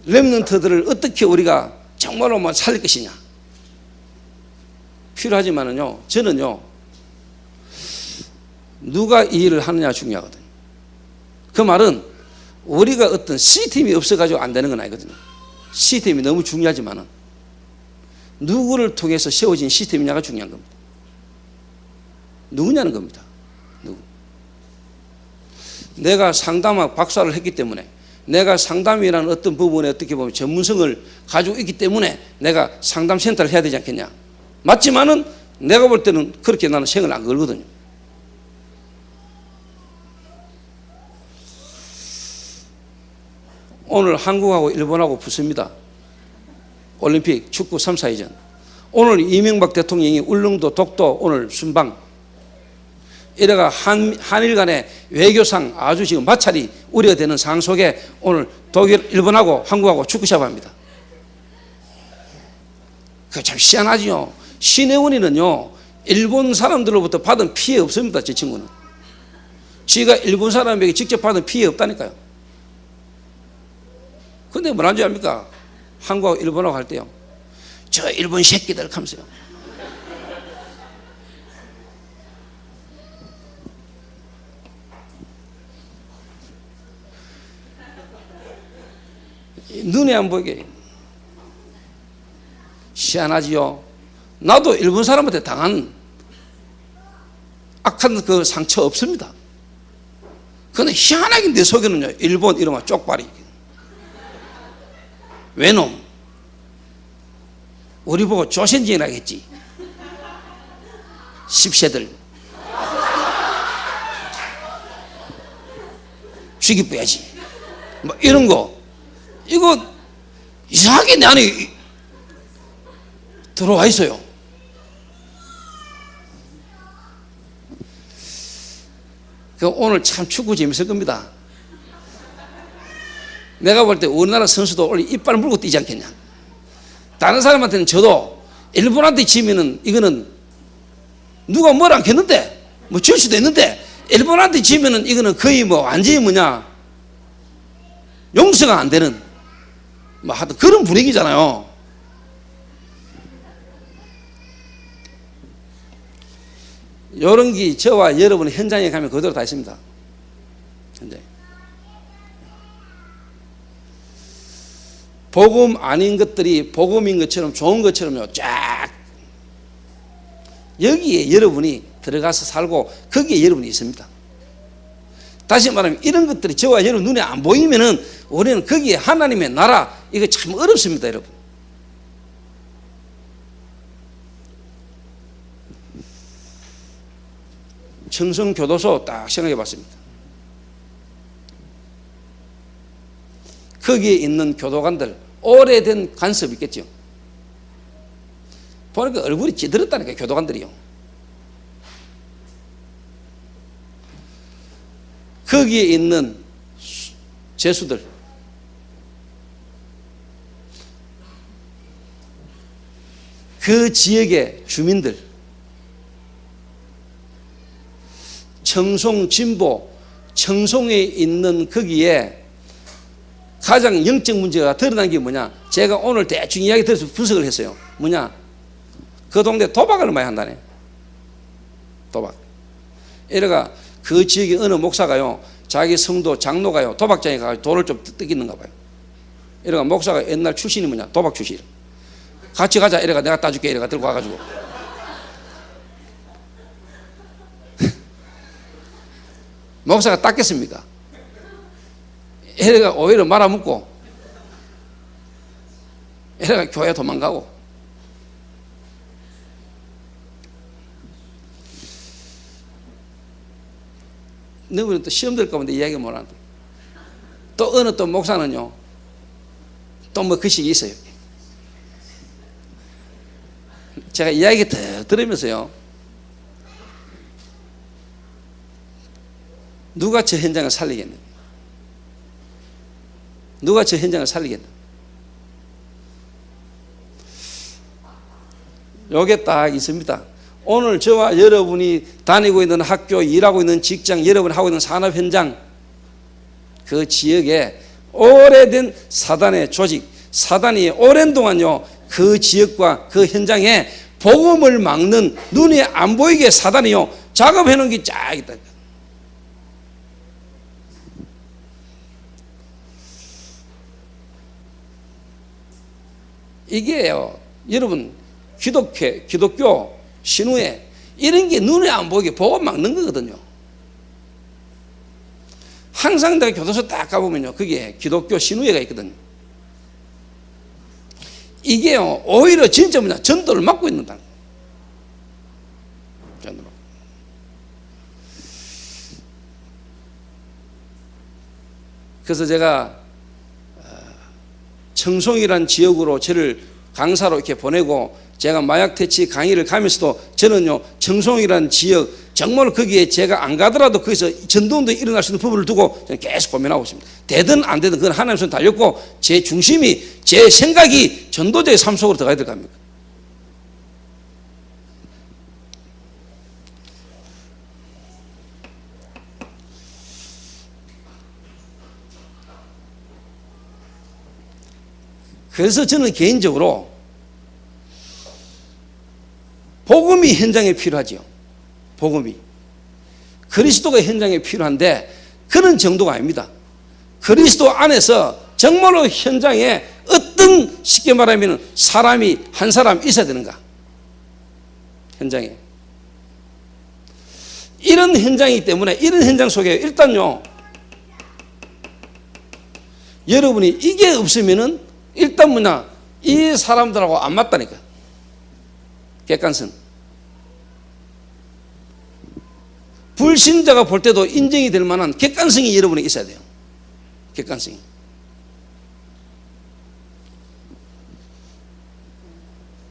렘넌트들을 어떻게 우리가 정말로 살릴 것이냐 필요하지만은요, 저는요 누가 이 일을 하느냐 중요하거든요. 그 말은 우리가 어떤 시스템이 없어가지고 안 되는 건 아니거든요. 시스템이 너무 중요하지만은 누구를 통해서 세워진 시스템이냐가 중요한 겁니다. 누구냐는 겁니다. 누구. 내가 상담학 박사를 했기 때문에, 내가 상담이라는 어떤 부분에 어떻게 보면 전문성을 가지고 있기 때문에 내가 상담센터를 해야 되지 않겠냐. 맞지만은 내가 볼 때는 그렇게 나는 생을 안 걸거든요. 오늘 한국하고 일본하고 붙습니다. 올림픽 축구 3, 4위전. 오늘 이명박 대통령이 울릉도 독도 오늘 순방. 이래가 한일 간의 외교상 아주 지금 마찰이 우려되는 상황 속에 오늘 독일, 일본하고 한국하고 축구 시합합니다. 그거 참 희한하지요. 신혜원이는요, 일본 사람들로부터 받은 피해 없습니다. 저 친구는. 지가 일본 사람에게 직접 받은 피해 없다니까요. 근데 뭐라는 줄 압니까? 한국하고 일본하고 할 때요, 저 일본 새끼들 하면서요. 눈에 안 보이게. 희한하지요. 나도 일본 사람한테 당한 악한 그 상처 없습니다. 그런데 희한하게 내 속에는요, 일본 이름은 쪽발이. 왜놈? 우리 보고 조선진이라겠지. 십세들 죽이빼야지. 뭐 이런 거. 이거 이상하게 내 안에 들어와 있어요. 그 오늘 참 축구 재밌을 겁니다. 내가 볼 때 우리나라 선수도 원래 이빨 물고 뛰지 않겠냐. 다른 사람한테는 저도 일본한테 지면은 이거는 누가 뭐라 않겠는데, 뭐 질 수도 있는데, 일본한테 지면은 이거는 거의 뭐 완전히 뭐냐, 용서가 안 되는 뭐 하여튼 그런 분위기잖아요. 이런 게 저와 여러분 현장에 가면 그대로 다 있습니다. 현장에. 복음 아닌 것들이 복음인 것처럼 좋은 것처럼요, 쫙 여기에 여러분이 들어가서 살고 거기에 여러분이 있습니다. 다시 말하면 이런 것들이 저와 여러분 눈에 안 보이면은 우리는 거기에 하나님의 나라, 이거 참 어렵습니다, 여러분. 청성교도소 딱 생각해 봤습니다. 거기에 있는 교도관들 오래된 간섭이 있겠죠. 보니까 얼굴이 찌들었다니까요, 교도관들이요. 거기에 있는 죄수들, 그 지역의 주민들, 청송 진보, 청송에 있는 거기에 가장 영적 문제가 드러난 게 뭐냐, 제가 오늘 대충 이야기 들어서 분석을 했어요. 뭐냐, 그 동네 도박을 많이 한다네. 도박. 이래가 그 지역의 어느 목사가요, 자기 성도 장로가요, 도박장에 가서 돈을 좀 뜯기는가 봐요. 이래가 목사가 옛날 출신이 뭐냐, 도박 출신. 같이 가자. 이래가 내가 따줄게. 이래가 들고 와가지고. 목사가 닦겠습니까? 이래가 오히려 말아먹고, 이래가 교회 도망가고. 너희는 또 시험 될 가운데 이야기 못 한다. 또 어느 또 목사는요, 또 뭐 그 식이 있어요. 제가 이야기 더 들으면서요, 누가 저 현장을 살리겠나? 누가 저 현장을 살리겠나? 요게 딱 있습니다. 오늘 저와 여러분이 다니고 있는 학교, 일하고 있는 직장, 여러분이 하고 있는 산업 현장, 그 지역에 오래된 사단의 조직, 사단이 오랜 동안요, 그 지역과 그 현장에 복음을 막는, 눈에 안 보이게 사단이요 작업해 놓은 게 쫙 있다. 이게요, 여러분, 기독교 신우에 이런 게 눈에 안 보이게 복음 막는 거거든요. 항상 내가 교도소 딱 가보면요, 거기에 기독교 신우회가 있거든요. 이게요, 오히려 진짜 뭐냐, 전도를 막고 있는다. 전도를. 그래서 제가 청송이란 지역으로 저를 강사로 이렇게 보내고, 제가 마약 퇴치 강의를 가면서도 저는요, 청송이란 지역, 정말 거기에 제가 안 가더라도 거기서 전도운동이 일어날 수 있는 부분을 두고 저는 계속 고민하고 있습니다. 되든 안 되든 그건 하나님 손에 달렸고, 제 중심이, 제 생각이 전도자의 삶 속으로 들어가야 될 겁니다. 그래서 저는 개인적으로 복음이 현장에 필요하죠. 복음이. 그리스도가 현장에 필요한데 그런 정도가 아닙니다. 그리스도 안에서 정말로 현장에 어떤, 쉽게 말하면 사람이 한 사람 있어야 되는가. 현장에. 이런 현장이기 때문에 이런 현장 속에 일단요, 여러분이 이게 없으면은 일단 뭐냐, 이 사람들하고 안 맞다니까. 객관성. 불신자가 볼 때도 인정이 될 만한 객관성이 여러분에 있어야 돼요. 객관성이.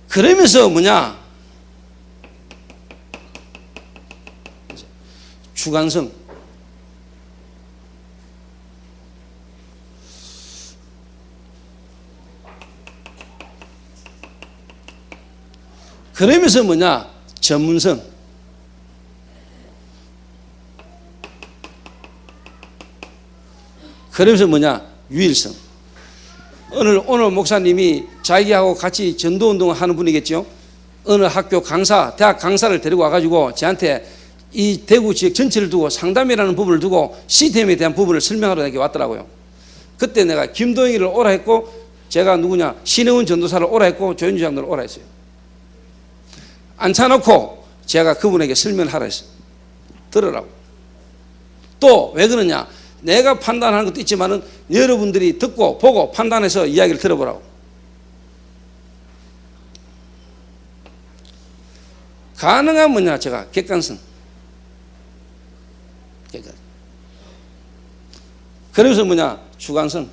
그러면서 뭐냐, 주관성. 그러면서 뭐냐, 전문성. 그러면서 뭐냐, 유일성. 오늘 목사님이 자기하고 같이 전도운동을 하는 분이겠죠. 어느 학교 강사, 대학 강사를 데리고 와가지고 저한테 이 대구 지역 전체를 두고 상담이라는 부분을 두고 시스템에 대한 부분을 설명하러 내게 왔더라고요. 그때 내가 김도영이를 오라 했고, 제가 누구냐, 신혜원 전도사를 오라 했고, 조현주 장로를 오라 했어요. 앉혀놓고 제가 그분에게 설명을 하라 했어요. 들으라고. 또 왜 그러냐, 내가 판단하는 것도 있지만은 여러분들이 듣고 보고 판단해서 이야기를 들어보라고. 가능한 뭐냐, 제가 객관성. 그러면서 뭐냐, 주관성.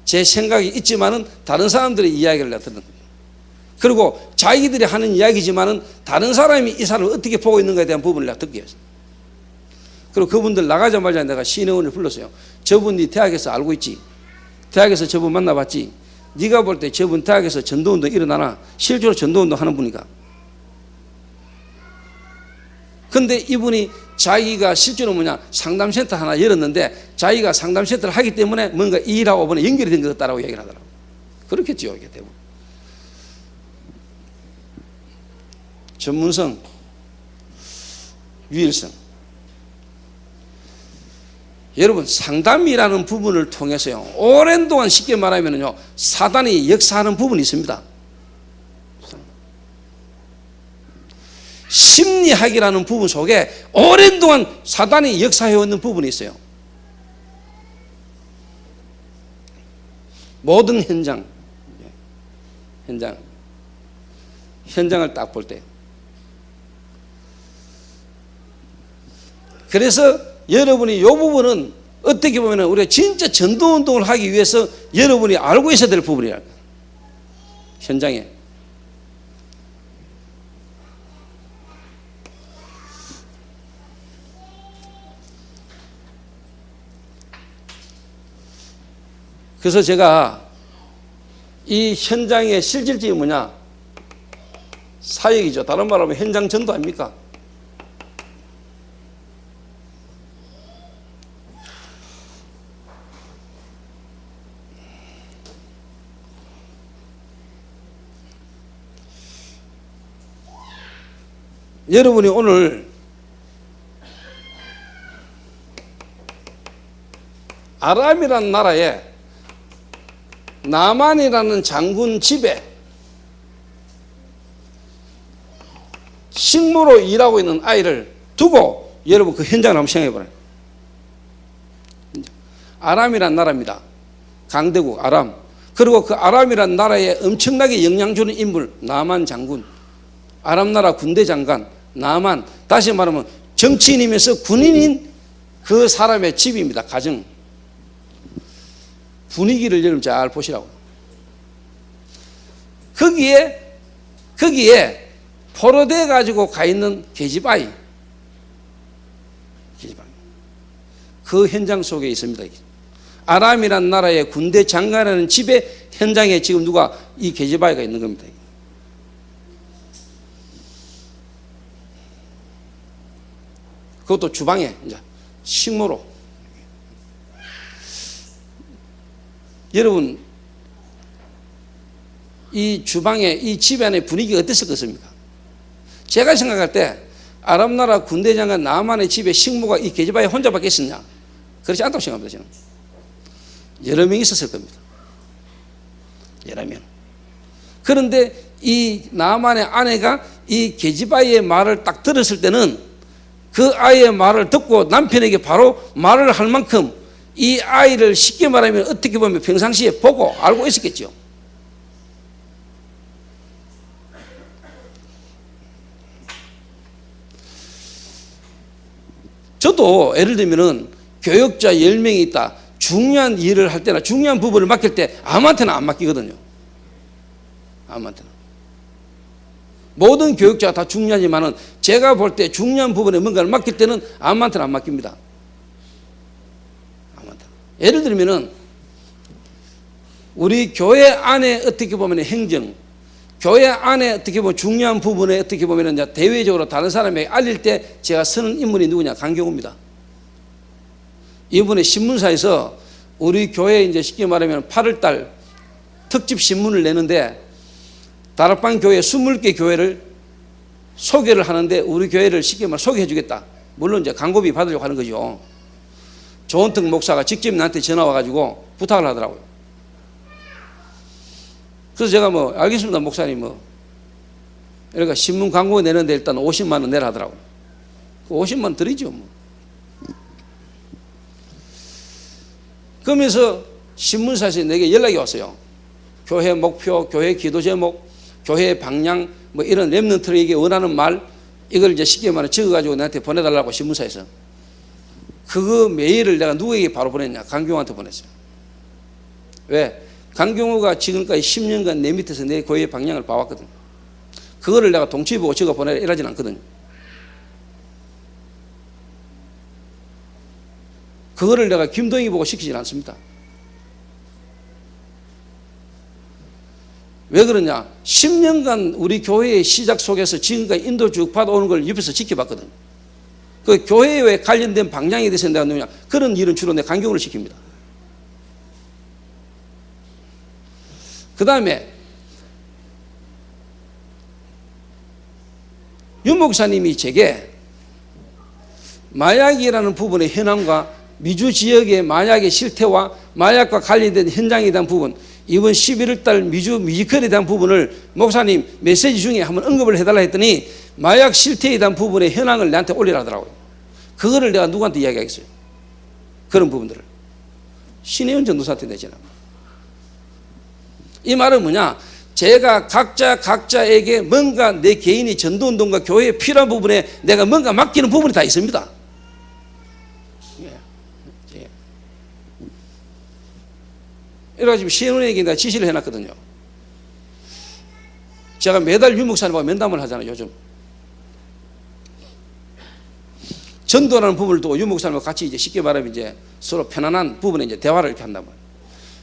제 생각이 있지만은 다른 사람들의 이야기를 내가 듣는 거예요. 그리고 자기들이 하는 이야기지만은 다른 사람이 이 사람을 어떻게 보고 있는가에 대한 부분을 내가 듣게 했어요. 그리고 그분들 나가자마자 내가 신혜원을 불렀어요. 저분 네 대학에서 알고 있지? 대학에서 저분 만나봤지? 네가 볼 때 저분 대학에서 전도운동 일어나나? 실제로 전도운동 하는 분이가. 근데 이분이 자기가 실제로 뭐냐, 상담센터 하나 열었는데 자기가 상담센터를 하기 때문에 뭔가 이 일하고 이번에 연결이 된 것 같다라고 얘기를 하더라고요. 그렇겠죠, 이게 대부분. 전문성, 유일성. 여러분, 상담이라는 부분을 통해서요, 오랜 동안 쉽게 말하면요, 사단이 역사하는 부분이 있습니다. 심리학이라는 부분 속에 오랜 동안 사단이 역사해왔는 부분이 있어요. 모든 현장을 딱 볼 때. 그래서 여러분이 이 부분은 어떻게 보면 우리가 진짜 전도운동을 하기 위해서 여러분이 알고 있어야 될 부분이랄까. 현장에. 그래서 제가 이 현장의 실질적이 뭐냐, 사역이죠. 다른 말로 하면 현장 전도 아닙니까? 여러분이 오늘 아람이라는 나라에 나만이라는 장군 집에 식모로 일하고 있는 아이를 두고 여러분 그 현장을 한번 생각해 보라요. 아람이란 나라입니다. 강대국 아람. 그리고 그 아람이란 나라에 엄청나게 영향 주는 인물 나만 장군, 아람 나라 군대 장관 나만, 다시 말하면 정치인이면서 군인인 그 사람의 집입니다. 가정. 분위기를 여러분 잘 보시라고. 거기에 포로돼 가지고 가 있는 계집아이, 그 현장 속에 있습니다. 아람이란 나라의 군대 장관이라는 집의 현장에 지금 누가 이 계집아이가 있는 겁니다. 그것도 주방에 이제 식모로. 여러분, 이 주방에 이 집안의 분위기가 어땠을 것입니까? 제가 생각할 때 아랍 나라 군대 장관 나만의 집에 식모가 이 계집아이 혼자밖에 있었냐? 그렇지 않다고 생각합니다. 저는 여러 명 있었을 겁니다. 여러 명. 그런데 이 나만의 아내가 이 계집아이의 말을 딱 들었을 때는 그 아이의 말을 듣고 남편에게 바로 말을 할 만큼 이 아이를 쉽게 말하면 어떻게 보면 평상시에 보고 알고 있었겠죠. 저도 예를 들면은 교역자 10명이 있다. 중요한 일을 할 때나 중요한 부분을 맡길 때 아무한테나 안 맡기거든요. 아무한테나. 모든 교역자가 다 중요하지만은 제가 볼 때 중요한 부분에 뭔가를 맡길 때는 아무한테나 안 맡깁니다. 아무한테나. 예를 들면은 우리 교회 안에 어떻게 보면 행정, 교회 안에 어떻게 보면 중요한 부분에 어떻게 보면 이제 대외적으로 다른 사람에게 알릴 때 제가 쓰는 인물이 누구냐? 강경호입니다. 이번에 신문사에서 우리 교회 이제 쉽게 말하면 8월달 특집 신문을 내는데 다락방 교회 20개 교회를 소개를 하는데 우리 교회를 쉽게 말해 소개해 주겠다. 물론 이제 광고비 받으려고 하는 거죠. 조원택 목사가 직접 나한테 전화 와가지고 부탁을 하더라고요. 그래서 제가 뭐 알겠습니다 목사님 뭐 그러니까 신문 광고 내는데 일단 50만 원 내라 하더라고요. 50만 원 드리죠 뭐. 그러면서 신문사에서 내게 연락이 왔어요. 교회 목표, 교회 기도 제목, 교회 방향 뭐 이런 렘넌트에게 원하는 말 이걸 이제 쉽게 말해 적어가지고 나한테 보내달라고 신문사에서. 그거 메일을 내가 누구에게 바로 보냈냐? 강경호한테 보냈어요. 왜? 강경호가 지금까지 10년간 내 밑에서 내 교회의 방향을 봐왔거든. 그거를 내가 동치 보고 적어 보내라 이러진 않거든요. 그거를 내가 김동희 보고 시키질 않습니다. 왜 그러냐? 10년간 우리 교회의 시작 속에서 지금까지 인도 쭉 받아오는 걸 옆에서 지켜봤거든. 그 교회에 관련된 방향에 대해서 내가 누구냐? 그런 일은 주로 내 강경을 시킵니다. 그 다음에 윤 목사님이 제게 마약이라는 부분의 현황과 미주 지역의 마약의 실태와 마약과 관련된 현장에 대한 부분, 이번 11월 달 미주 뮤지컬에 대한 부분을 목사님 메시지 중에 한번 언급을 해달라 했더니 마약 실태에 대한 부분의 현황을 나한테 올리라 하더라고요. 그거를 내가 누구한테 이야기하겠어요? 그런 부분들을. 신혜원 전도사한테 내지나. 이 말은 뭐냐? 제가 각자에게 뭔가 내 개인의 전도운동과 교회에 필요한 부분에 내가 뭔가 맡기는 부분이 다 있습니다. 이래가지고 신혼에게 내가 지시를 해놨거든요. 제가 매달 유목사님하고 면담을 하잖아요, 요즘. 전도라는 부분을 두고 유목사님과 같이 이제 쉽게 말하면 이제 서로 편안한 부분에 이제 대화를 이렇게 한단 말이에요.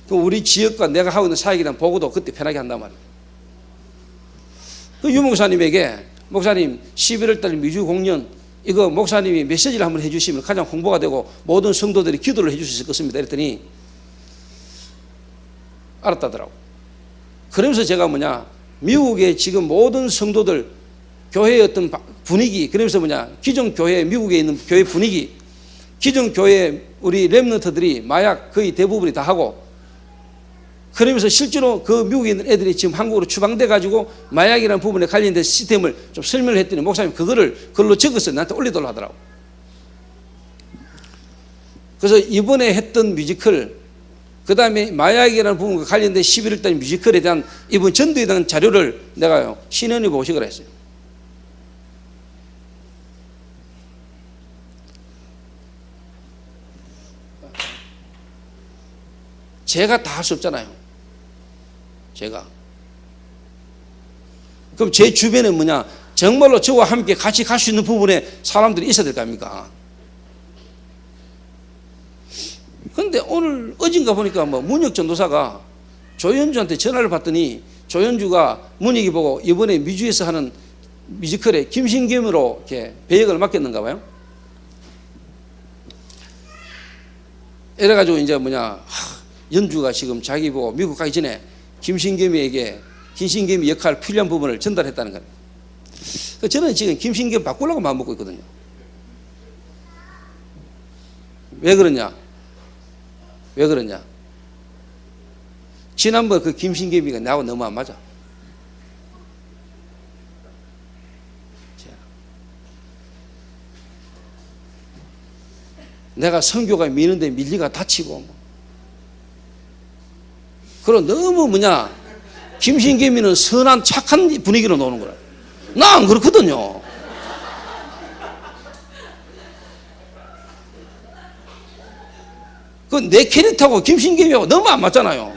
그럼 우리 지역과 내가 하고 있는 사역에 대한 보고도 그때 편하게 한단 말이에요. 그 유목사님에게 목사님 11월 달 미주 공연 이거 목사님이 메시지를 한번 해주시면 가장 홍보가 되고 모든 성도들이 기도를 해줄 수 있을 것입니다. 그랬더니 알았다더라고. 그러면서 제가 미국의 지금 모든 성도들 교회의 어떤 분위기, 그러면서 기존 교회, 미국에 있는 교회 분위기, 기존 교회 우리 렘넌트들이 마약 거의 대부분이 다 하고, 그러면서 실제로 그 미국에 있는 애들이 지금 한국으로 추방돼 가지고 마약이라는 부분에 관련된 시스템을 좀 설명을 했더니 목사님 그걸로 적어서 나한테 올리도록 하더라고. 그래서 이번에 했던 뮤지컬, 그 다음에 마약이라는 부분과 관련된 11월달 뮤지컬에 대한 이번 전도에 대한 자료를 내가 신현이 보시기로 했어요. 제가 다 할 수 없잖아요. 제가. 그럼 제 주변에 뭐냐, 정말로 저와 함께 같이 갈 수 있는 부분에 사람들이 있어야 될 거 아닙니까? 근데 오늘 어젠가 보니까 뭐 문혁 전도사가 조연주한테 전화를 받더니 조연주가 문혁이 보고 이번에 미주에서 하는 뮤지컬에 김신겸으로 이렇게 배역을 맡겼는가 봐요. 이래가지고 이제 뭐냐, 연주가 지금 자기 보고 미국 가기 전에 김신겸이에게 김신겸이 역할 필요한 부분을 전달했다는 거예요. 저는 지금 김신겸 바꾸려고 마음먹고 있거든요. 왜 그러냐? 왜 그러냐? 지난번 그 김신겸이가 나하고 너무 안 맞아. 내가 선교가 미는데 밀리가 다치고 뭐. 그럼 너무 뭐냐, 김신겸이는 선한 착한 분위기로 노는 거라. 나 안 그렇거든요. 그 내 캐릭터하고 김신겸이하고 너무 안 맞잖아요.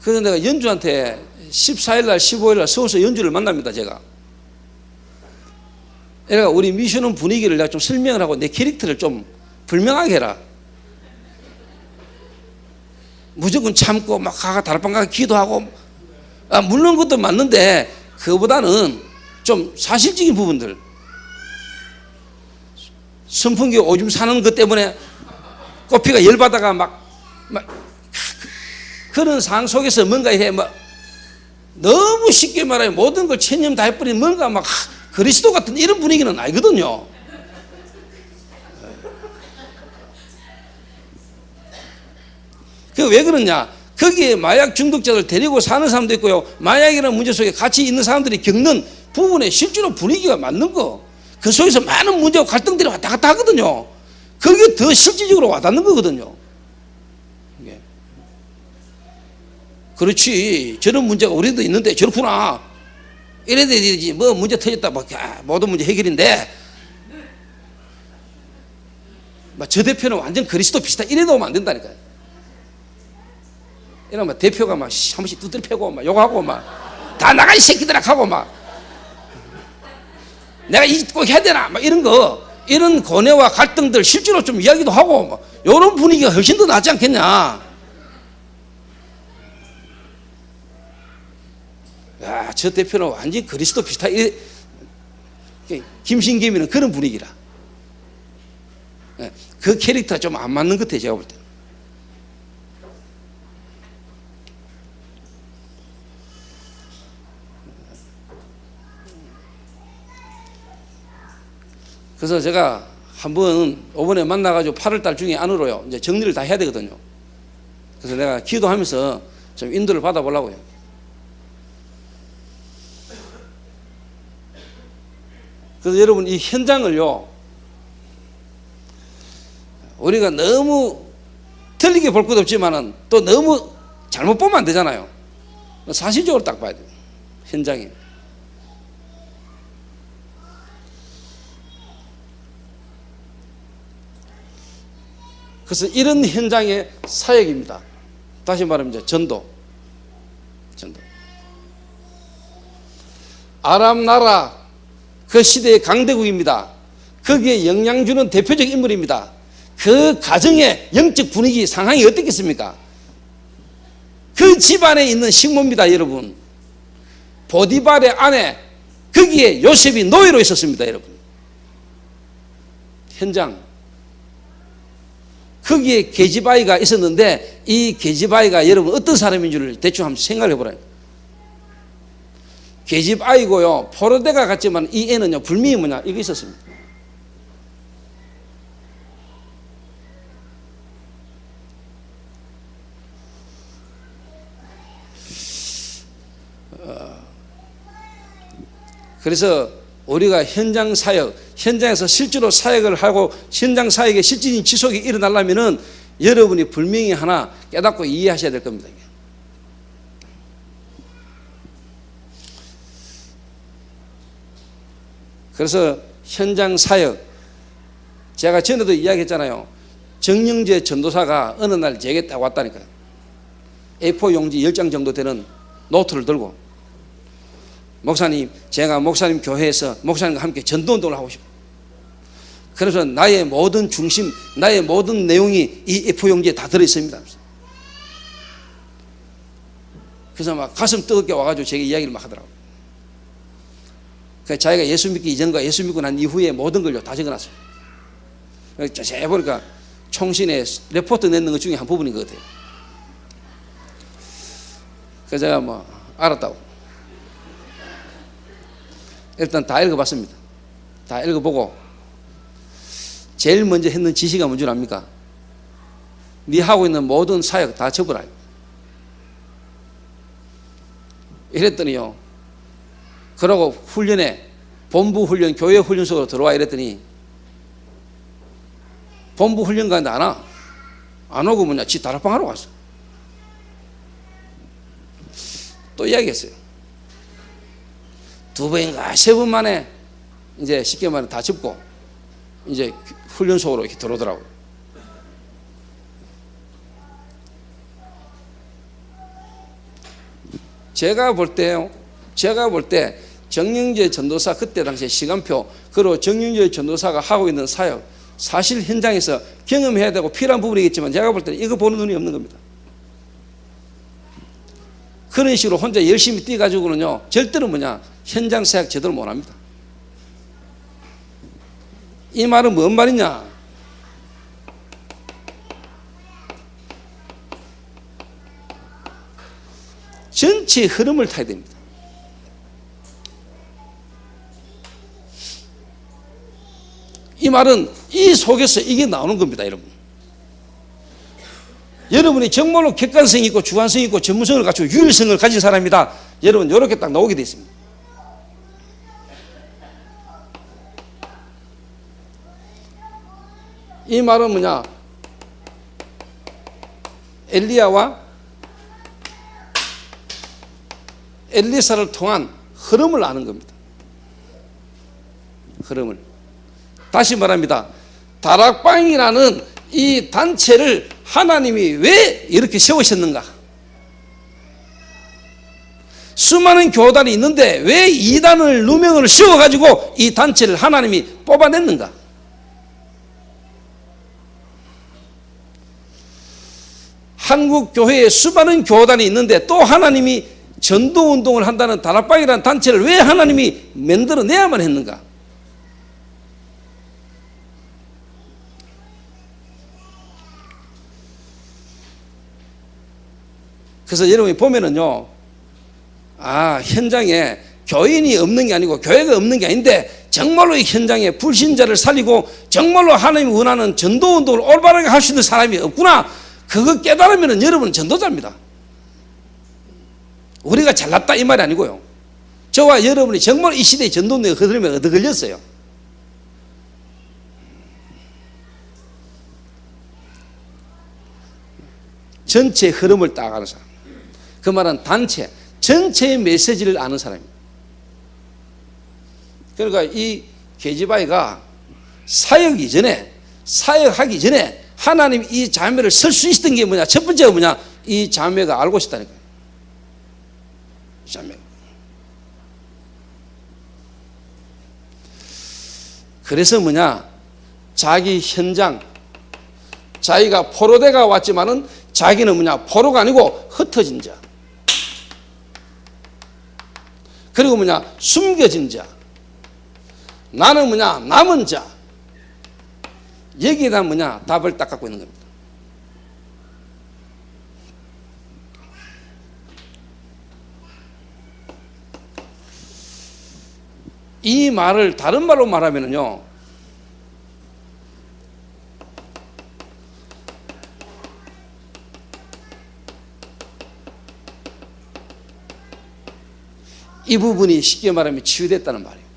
그래서 내가 연주한테 14일날 15일날 서울서 연주를 만납니다. 제가 그러니까 우리 미션은 분위기를 내가 좀 설명을 하고 내 캐릭터를 좀 불명하게 해라. 무조건 참고 막 가가 다락방 가서 기도하고, 물론 그것도 맞는데 그보다는 좀 사실적인 부분들, 선풍기 오줌 사는 것 때문에 꽃피가 열받아가 막 그런 상황 속에서 뭔가 해, 막 너무 쉽게 말하면 모든 걸 체념 다 해버리는 뭔가 막 그리스도 같은 이런 분위기는 아니거든요. 그 왜 그러냐? 거기에 마약 중독자들 데리고 사는 사람도 있고요, 마약이라는 문제 속에 같이 있는 사람들이 겪는 부분에 실제로 분위기가 맞는 거, 그 속에서 많은 문제와 갈등들이 왔다 갔다 하거든요. 그게 더 실질적으로 와닿는 거거든요. 그렇지, 저런 문제가 우리도 있는데 저렇구나, 이래야 되지, 뭐 문제 터졌다 뭐 모든 문제 해결인데 저 대표는 완전 그리스도 비슷하 이래도 오면 안 된다니까요. 이러면 대표가 막 한 번씩 두드려 패고 막 욕하고 막 다 나가 이 새끼들아 하고 막 내가 이 꼭 해야 되나 막 이런 거, 이런 고뇌와 갈등들 실제로 좀 이야기도 하고 막 이런 분위기가 훨씬 더 낫지 않겠냐. 야, 저 대표는 완전 그리스도 비슷하. 김신겸이는 그런 분위기라. 그 캐릭터가 좀 안 맞는 것 같아요, 제가 볼 때는. 그래서 제가 한번 이번에 만나가지고 8월달 중에 안으로요, 이제 정리를 다 해야 되거든요. 그래서 내가 기도하면서 좀 인도를 받아보려고요. 그래서 여러분, 이 현장을요, 우리가 너무 틀리게 볼 것도 없지만은 또 너무 잘못 보면 안 되잖아요. 사실적으로 딱 봐야 돼요, 현장에. 그래서 이런 현장의 사역입니다. 다시 말하면 이제 전도. 아람 나라 그 시대의 강대국입니다. 거기에 영향 주는 대표적 인물입니다. 그 가정의 영적 분위기 상황이 어떻겠습니까? 그 집안에 있는 식모입니다, 여러분. 보디발의 아내, 거기에 요셉이 노예로 있었습니다, 여러분. 현장. 거기에 게지바이가 있었는데 이 게지바이가 여러분 어떤 사람인 줄 대충 한번 생각해 보라요. 게지바이고요, 포로대가 같지만 이 애는요, 불명이 뭐냐, 이거 있었습니다. 그래서 우리가 현장 사역, 현장에서 실제로 사역을 하고 현장 사역의 실질적인 지속이 일어나려면은 여러분이 분명히 하나 깨닫고 이해하셔야 될 겁니다. 그래서 현장 사역, 제가 전에도 이야기했잖아요. 정영재 전도사가 어느 날 제게 딱 왔다니까요. A4 용지 10장 정도 되는 노트를 들고, 목사님, 제가 목사님 교회에서 목사님과 함께 전도운동을 하고 싶어요. 그래서 나의 모든 중심, 나의 모든 내용이 이 A4 용지에 다 들어있습니다. 그래서 막 가슴 뜨겁게 와가지고 제게 이야기를 막 하더라고요. 그래서 자기가 예수 믿기 이전과 예수 믿고 난 이후에 모든 걸 다 적어놨어요. 자세히 보니까 총신에 레포트 내는 것 중에 한 부분인 것 같아요. 그래서 제가 뭐 알았다고 일단 다 읽어봤습니다. 다 읽어보고 제일 먼저 했는 지시가 뭔지 압니까? 네 하고 있는 모든 사역 다 접어라. 이랬더니요, 그러고 훈련에 본부 훈련, 교회 훈련 속으로 들어와 이랬더니 본부 훈련 가는데 안 와. 안 오고 뭐냐, 지 다락방 하러 갔어. 또 이야기했어요. 2번인가 3번 만에 이제 쉽게 말해 다 접고 이제 훈련 속으로 이렇게 들어오더라고요. 제가 볼 때 정영재 전도사 그때 당시에 시간표, 그리고 정영재 전도사가 하고 있는 사역, 사실 현장에서 경험해야 되고 필요한 부분이겠지만 제가 볼 때는 이거 보는 눈이 없는 겁니다. 그런 식으로 혼자 열심히 뛰어가지고는요, 절대로 뭐냐, 현장 사역 제대로 못합니다. 이 말은 뭔 말이냐? 전체 흐름을 타야 됩니다. 이 말은 이 속에서 이게 나오는 겁니다, 여러분. 여러분이 정말로 객관성이 있고 주관성이 있고 전문성을 갖추고 유일성을 가진 사람이다. 여러분 이렇게 딱 나오게 되어 있습니다. 이 말은 뭐냐? 엘리야와 엘리사를 통한 흐름을 아는 겁니다. 흐름을. 다시 말합니다. 다락방이라는 이 단체를 하나님이 왜 이렇게 세우셨는가? 수많은 교단이 있는데 왜 이단을 누명을 씌워가지고 이 단체를 하나님이 뽑아냈는가? 한국 교회에 수많은 교단이 있는데 또 하나님이 전도운동을 한다는 다락방이라는 단체를 왜 하나님이 만들어내야만 했는가? 그래서 여러분이 보면은요, 현장에 교인이 없는 게 아니고 교회가 없는 게 아닌데 정말로 이 현장에 불신자를 살리고 정말로 하나님이 원하는 전도운동을 올바르게 할 수 있는 사람이 없구나. 그거 깨달으면 여러분은 전도자입니다. 우리가 잘났다 이 말이 아니고요. 저와 여러분이 정말 이 시대의 전도운동에 흐름에 얻어 걸렸어요. 전체 흐름을 딱 아는 사람. 그 말은 단체, 전체의 메시지를 아는 사람입니다. 그러니까 이 계집아이가 사역하기 전에 하나님 이 자매를 쓸 수 있었던 게 뭐냐? 첫 번째가 뭐냐? 이 자매가 알고 싶다니까요. 자매. 그래서 뭐냐? 자기 현장, 자기가 포로대가 왔지만은 자기는 뭐냐? 포로가 아니고 흩어진 자. 그리고 뭐냐? 숨겨진 자. 나는 뭐냐? 남은 자. 여기에다 뭐냐? 답을 딱 갖고 있는 겁니다. 이 말을 다른 말로 말하면요, 이 부분이 쉽게 말하면 치유됐다는 말이에요.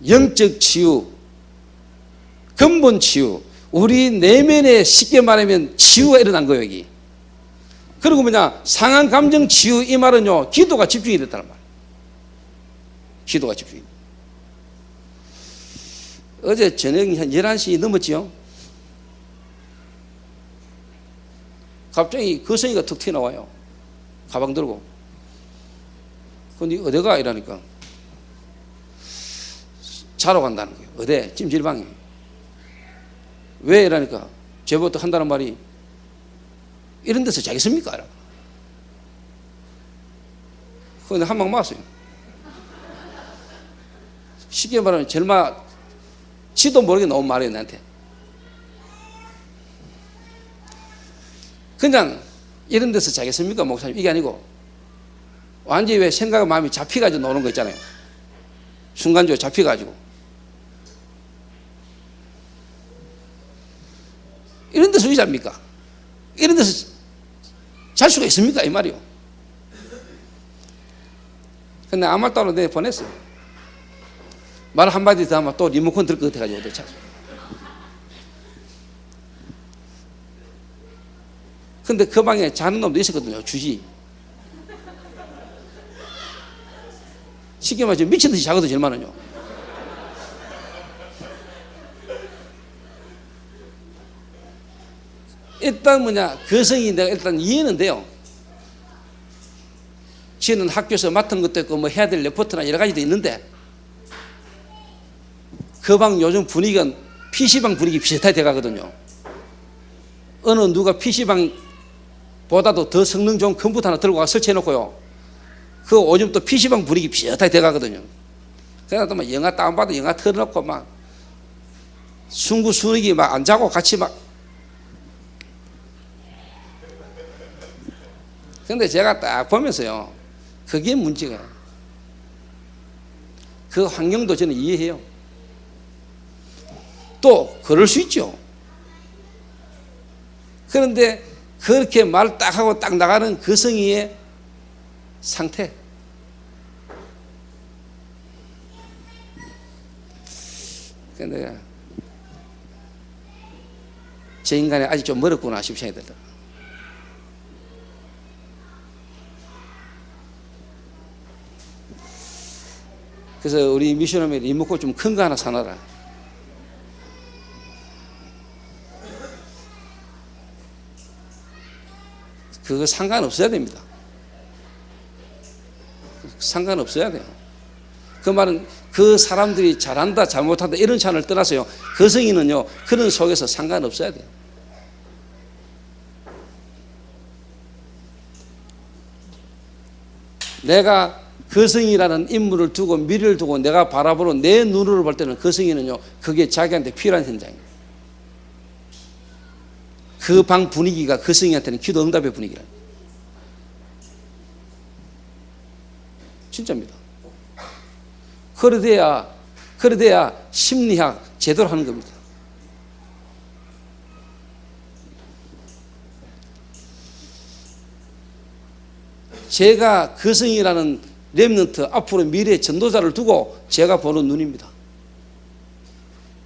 영적 치유, 근본 치유, 우리 내면에 쉽게 말하면 치유가 일어난 거예요, 여기. 그리고 뭐냐, 상한 감정 치유, 이 말은요, 기도가 집중이 됐다는 말이에요. 기도가 집중이. 어제 저녁 한 11시 넘었지요? 갑자기 거성이가 툭 튀어나와요. 가방 들고. 근데 어디가? 이러니까 자러 간다는 거예요. 어디? 찜질방에. 왜? 이러니까 제부터 한다는 말이 이런 데서 자겠습니까? 이러고. 근데 한 방 맞았어요. 쉽게 말하면 절마 지도 모르게 나온 말이에요, 나한테. 그냥 이런 데서 자겠습니까, 목사님? 이게 아니고 완전히 왜 생각 마음이 잡혀가지고 노는 거 있잖아요. 순간적으로 잡혀가지고 이런 데서 왜 잡니까? 이런 데서 잘 수가 있습니까? 이 말이요. 근데 아무 말도 안 하고 내가 보냈어요. 말 한마디 더 하면 또 리모컨 들 것 같아가지고 어디 찾아. 근데 그 방에 자는 놈도 있었거든요. 주지. 쉽게 말해서 미친 듯이 자거든, 제일 많은요. 일단 뭐냐, 거성이 내가 일단 이해는 돼요. 지는 학교에서 맡은 것도 있고 뭐 해야 될 레포트나 여러 가지도 있는데 그 방 요즘 분위기가 PC방 분위기 비슷하게 돼가거든요. 어느 누가 PC방보다도 더 성능 좋은 컴퓨터 하나 들고 가 설치해놓고요. 그 요즘 또 PC방 분위기 비슷하게 돼가거든요. 그래서 또 막 영화 다운받아 영화 틀어놓고 막 순구순익이 막 안 자고 같이 막. 근데 제가 딱 보면서요, 그게 문제가. 그 환경도 저는 이해해요. 또 그럴 수 있죠. 그런데 그렇게 말 딱 하고 딱 나가는 거성이의 상태. 근데 저 인간이 아직 좀 멀었구나 싶은 생각이 들다. 그래서 우리 미션홈에 리모컨 좀 큰 거 하나 사놔라. 그거 상관없어야 됩니다. 상관없어야 돼요. 그 말은 그 사람들이 잘한다 잘못한다 이런 차원을 떠나서요, 거성이는요 그런 속에서 상관없어야 돼요. 내가 거성이라는 인물을 두고 미래를 두고 내가 바라보는 내 눈으로 볼 때는 거성이는요 그게 자기한테 필요한 현장이에요. 그 방 분위기가 거성이한테는 기도 응답의 분위기라. 진짜입니다. 그래야 심리학 제대로 하는 겁니다. 제가 거성이라는 렘넌트 앞으로 미래의 전도자를 두고 제가 보는 눈입니다.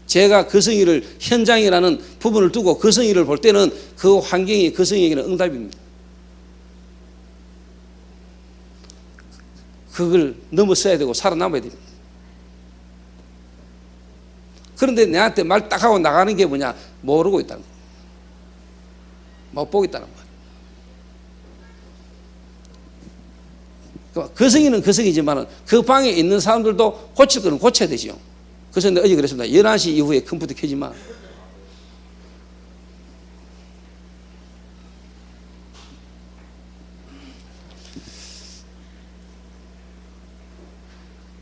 제가 거성이를 현장이라는 부분을 두고 거성이를 볼 때는 그 환경이 거성이에게는 응답입니다. 그걸 넘어서야 되고 살아남아야 됩니다. 그런데 내한테 말 딱 하고 나가는 게 뭐냐? 모르고 있다는 거예요. 못 보고 있다는 거예요. 거성이는 거성이지만 그 방에 있는 사람들도 고칠 거는 고쳐야 되죠. 그래서 내가 어제 그랬습니다. 11시 이후에 컴퓨터 켜지 마.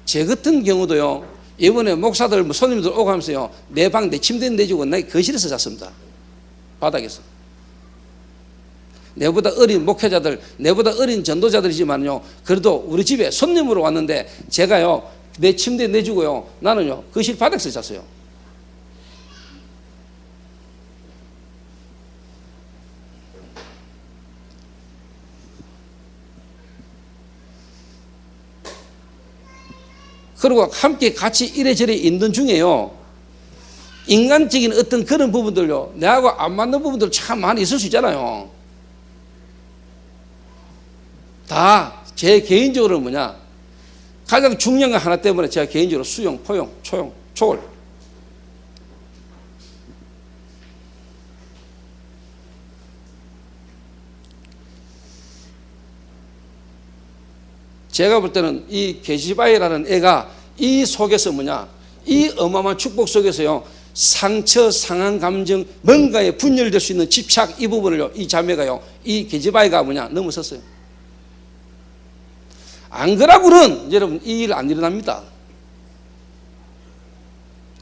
제 같은 경우도요, 이번에 목사들 손님들 오고 하면서요, 내 방 내 침대 내주고 나 거실에서 잤습니다. 바닥에서. 내보다 어린 목회자들, 내보다 어린 전도자들이지만요, 그래도 우리 집에 손님으로 왔는데 제가요 내 침대 내주고요, 나는요 거실 바닥에서 잤어요. 그리고 함께 같이 이래저래 있는 중에요, 인간적인 어떤 그런 부분들요, 내하고 안 맞는 부분들 참 많이 있을 수 있잖아요. 다 제 개인적으로 뭐냐, 가장 중요한 거 하나 때문에 제가 개인적으로 수용, 포용, 초용, 초월. 제가 볼 때는 이 게시바이라는 애가 이 속에서 뭐냐, 이 어마어마한 축복 속에서요, 상처, 상한 감정, 뭔가에 분열될 수 있는 집착, 이 부분을요, 이 자매가요, 이 게시바이가 뭐냐, 넘어섰어요. 안 그러고는 여러분 이 일 안 일어납니다.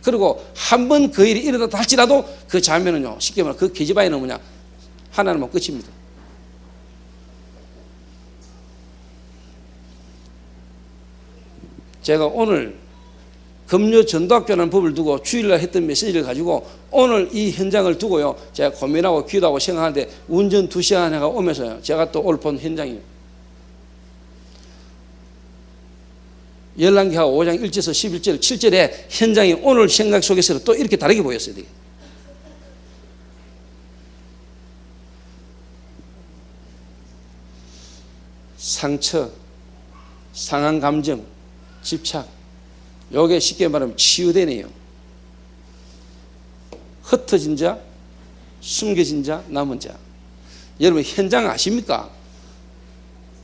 그리고 한 번 그 일이 일어났다 할지라도 그 자매는요, 쉽게 말하면 그 게시바이는 뭐냐, 하나님은 끝입니다. 제가 오늘 금요 전도학교라는 법을 두고 주일날 했던 메시지를 가지고 오늘 이 현장을 두고요, 제가 고민하고 기도하고 생각하는데 운전 2시간 해가 오면서요, 제가 또 오늘 본 현장이에요. 열왕기하 5장 1절에서 11절 7절에 현장이 오늘 생각 속에서는 또 이렇게 다르게 보였어요. 상처, 상한 감정, 집착, 요게 쉽게 말하면 치유되네요. 흩어진 자, 숨겨진 자, 남은 자. 여러분 현장 아십니까?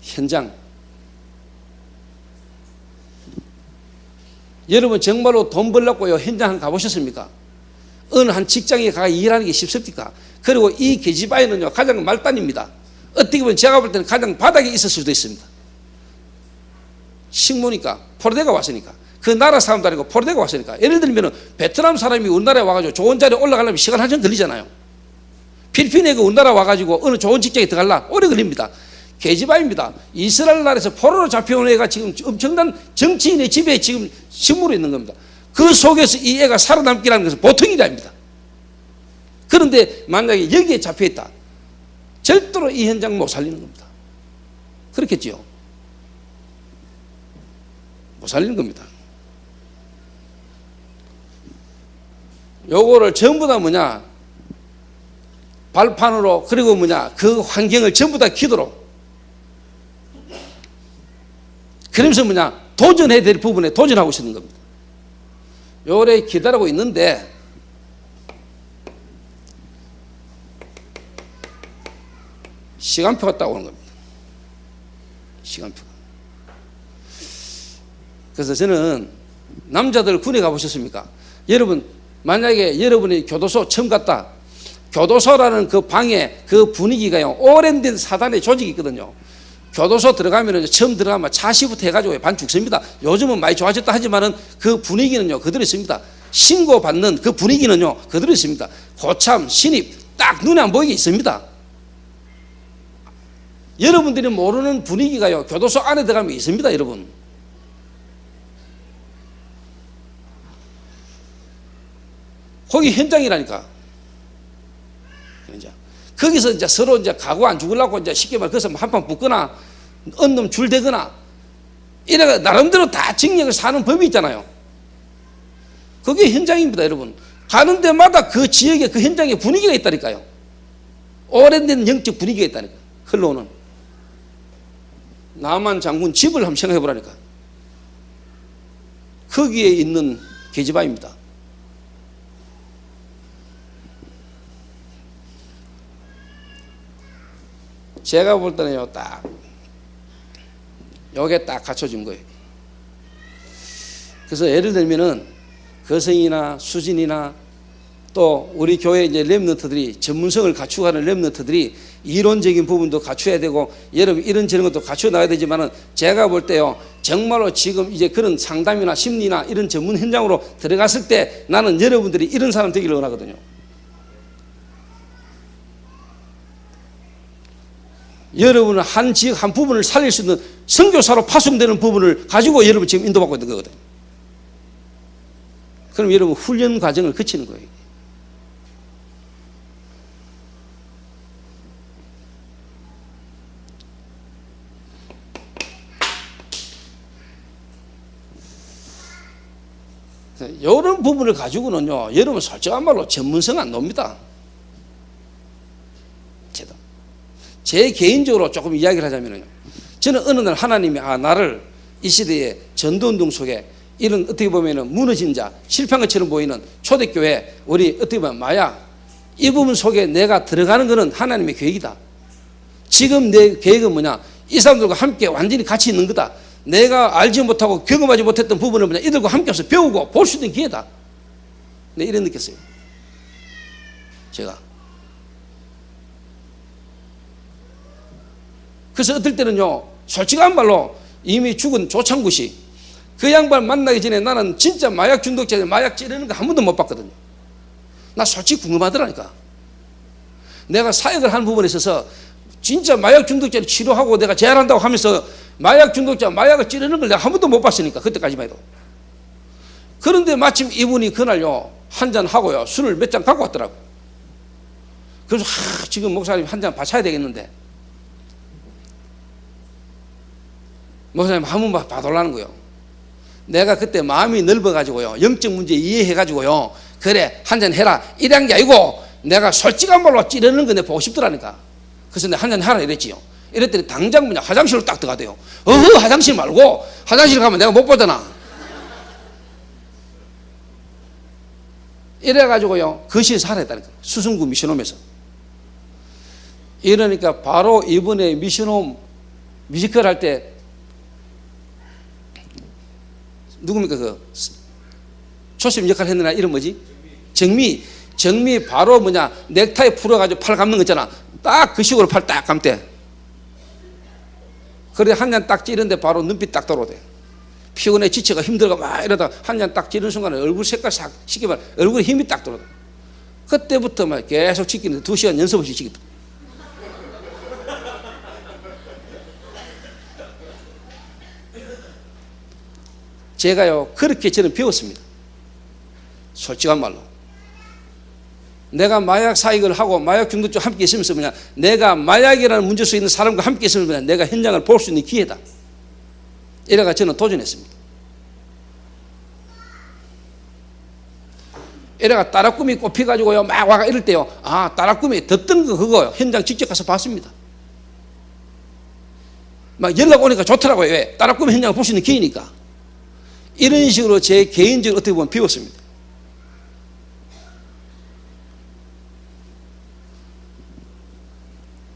현장. 여러분 정말로 돈 벌려고요 현장 가보셨습니까? 어느 한 직장에 가 일하는 게 쉽습니까? 그리고 이 계집아이는요 가장 말단입니다. 어떻게 보면 제가 볼 때는 가장 바닥에 있을 수도 있습니다. 식모니까, 포로대가 왔으니까, 그 나라 사람도 아니고 포로대가 왔으니까. 예를 들면 베트남 사람이 우리나라에 와가지고 좋은 자리에 올라가려면 시간 한참 걸리잖아요. 필리핀에 우리나라 와가지고 어느 좋은 직장에 들어가려 오래 걸립니다. 계집아입니다. 이스라엘 나라에서 포로로 잡혀온 애가 지금 엄청난 정치인의 집에 지금 식물이 있는 겁니다. 그 속에서 이 애가 살아남기라는 것은 보통 일이 아닙니다. 그런데 만약에 여기에 잡혀있다, 절대로 이 현장 못 살리는 겁니다. 그렇겠지요? 못 살리는 겁니다. 요거를 전부 다 뭐냐, 발판으로, 그리고 뭐냐, 그 환경을 전부 다 기도로, 그러면서 뭐냐, 도전해야 될 부분에 도전하고 있는 겁니다. 요래 기다리고 있는데 시간표가 딱 오는 겁니다. 시간표가. 그래서 저는 남자들 군에 가보셨습니까? 여러분 만약에 여러분이 교도소 처음 갔다, 교도소라는 그 방에 그 분위기가요, 오랜된 사단의 조직이 있거든요. 교도소 들어가면 처음 들어가면 차시부터 해가지고 반 죽습니다. 요즘은 많이 좋아졌다 하지만은 그 분위기는요 그대로 있습니다. 신고받는 그 분위기는요 그대로 있습니다. 고참, 신입 딱 눈에 안 보이게 있습니다. 여러분들이 모르는 분위기가요 교도소 안에 들어가면 있습니다. 여러분 거기 현장이라니까. 거기서 이제 서로 이제 가고 안 죽으려고 이제 쉽게 말해 거기서 한판 붙거나 언놈 줄대거나 이래가 나름대로 다 징역을 사는 법이 있잖아요. 그게 현장입니다. 여러분 가는 데마다 그 지역에 그 현장에 분위기가 있다니까요. 오랜된 영적 분위기가 있다니까. 흘러오는 남한 장군 집을 한번 생각해 보라니까. 거기에 있는 계집아입니다. 제가 볼 때는요, 딱, 요게 딱 갖춰진 거예요. 그래서 예를 들면은, 거성이나 수진이나 또 우리 교회 이제 렘넌트들이 전문성을 갖추어가는 렘넌트들이 이론적인 부분도 갖춰야 되고, 여러분 이런저런 것도 갖춰 나가야 되지만은, 제가 볼 때요, 정말로 지금 이제 그런 상담이나 심리나 이런 전문 현장으로 들어갔을 때 나는 여러분들이 이런 사람 되기를 원하거든요. 여러분은 한 지역 한 부분을 살릴 수 있는 선교사로 파송되는 부분을 가지고 여러분 지금 인도받고 있는 거거든요. 그럼 여러분 훈련 과정을 거치는 거예요. 이런 부분을 가지고는요, 여러분 솔직한 말로 전문성 안 놉니다. 제 개인적으로 조금 이야기를 하자면요, 저는 어느 날 하나님이 나를 이 시대의 전도운동 속에 이런 어떻게 보면은 무너진 자, 실패한 것처럼 보이는 초대교회, 우리 어떻게 보면 마약, 이 부분 속에 내가 들어가는 것은 하나님의 계획이다. 지금 내 계획은 뭐냐? 이 사람들과 함께 완전히 같이 있는 거다. 내가 알지 못하고 경험하지 못했던 부분을 뭐냐? 이들과 함께해서 배우고 볼 수 있는 기회다. 네, 이런 느꼈어요. 제가. 그래서 어떨 때는요, 솔직한 말로 이미 죽은 조창구 씨, 그 양반 만나기 전에 나는 진짜 마약 중독자들 마약 찌르는 거 한 번도 못 봤거든요. 나 솔직히 궁금하더라니까. 내가 사역을 하는 부분에 있어서 진짜 마약 중독자를 치료하고 내가 재활한다고 하면서 마약 중독자 마약을 찌르는 걸 내가 한 번도 못 봤으니까, 그때까지만 해도. 그런데 마침 이분이 그날요, 한잔 하고요, 술을 몇 잔 갖고 왔더라고. 그래서 지금 목사님 한 잔 바쳐야 되겠는데, 목사님 한 번만 봐달라는 거예요. 내가 그때 마음이 넓어가지고요, 영적 문제 이해해가지고요, 그래 한잔 해라 이런 게 아니고, 내가 솔직한 말로 찌르는 거 내가 보고 싶더라니까. 그래서 내가 한잔 하라 이랬지요. 이랬더니 당장 그냥 화장실로 딱 들어가대요. 화장실 말고, 화장실 가면 내가 못 보잖아. 이래가지고요, 거실에서 하라 했다니까. 수성구 미션홈에서. 이러니까 바로 이번에 미션홈 뮤지컬 할 때 누굽니까? 그 초심 역할 했느냐, 이름 뭐지? 정미 바로 뭐냐, 넥타이 풀어가지고 팔 감는 거 있잖아. 딱 그 식으로 팔 딱 감대. 그래 한 잔 딱 찌르는데 바로 눈빛 딱 돌아오대. 피곤해 지쳐가 힘들고 막 이러다 한 잔 딱 찌르는 순간에 얼굴 색깔 싹 쉽게 말 얼굴에 힘이 딱 들어오대. 그때부터 막 계속 지키는데 2시간 연습 없이 지켰다. 제가요, 그렇게 저는 배웠습니다. 솔직한 말로. 내가 마약 사역을 하고 마약 중독자 함께 있으면서 뭐냐, 내가 마약이라는 문제 속에 있는 사람과 함께 있으면 뭐냐, 내가 현장을 볼 수 있는 기회다. 이래가 저는 도전했습니다. 이래가 따라꿈이 꼽혀가지고요, 막 와가 이럴 때요, 따라꿈이 듣던 거 그거 현장 직접 가서 봤습니다. 막 연락 오니까 좋더라고요. 왜? 따라꿈 현장을 볼 수 있는 기회니까. 이런 식으로 제 개인적으로 어떻게 보면 배웠습니다.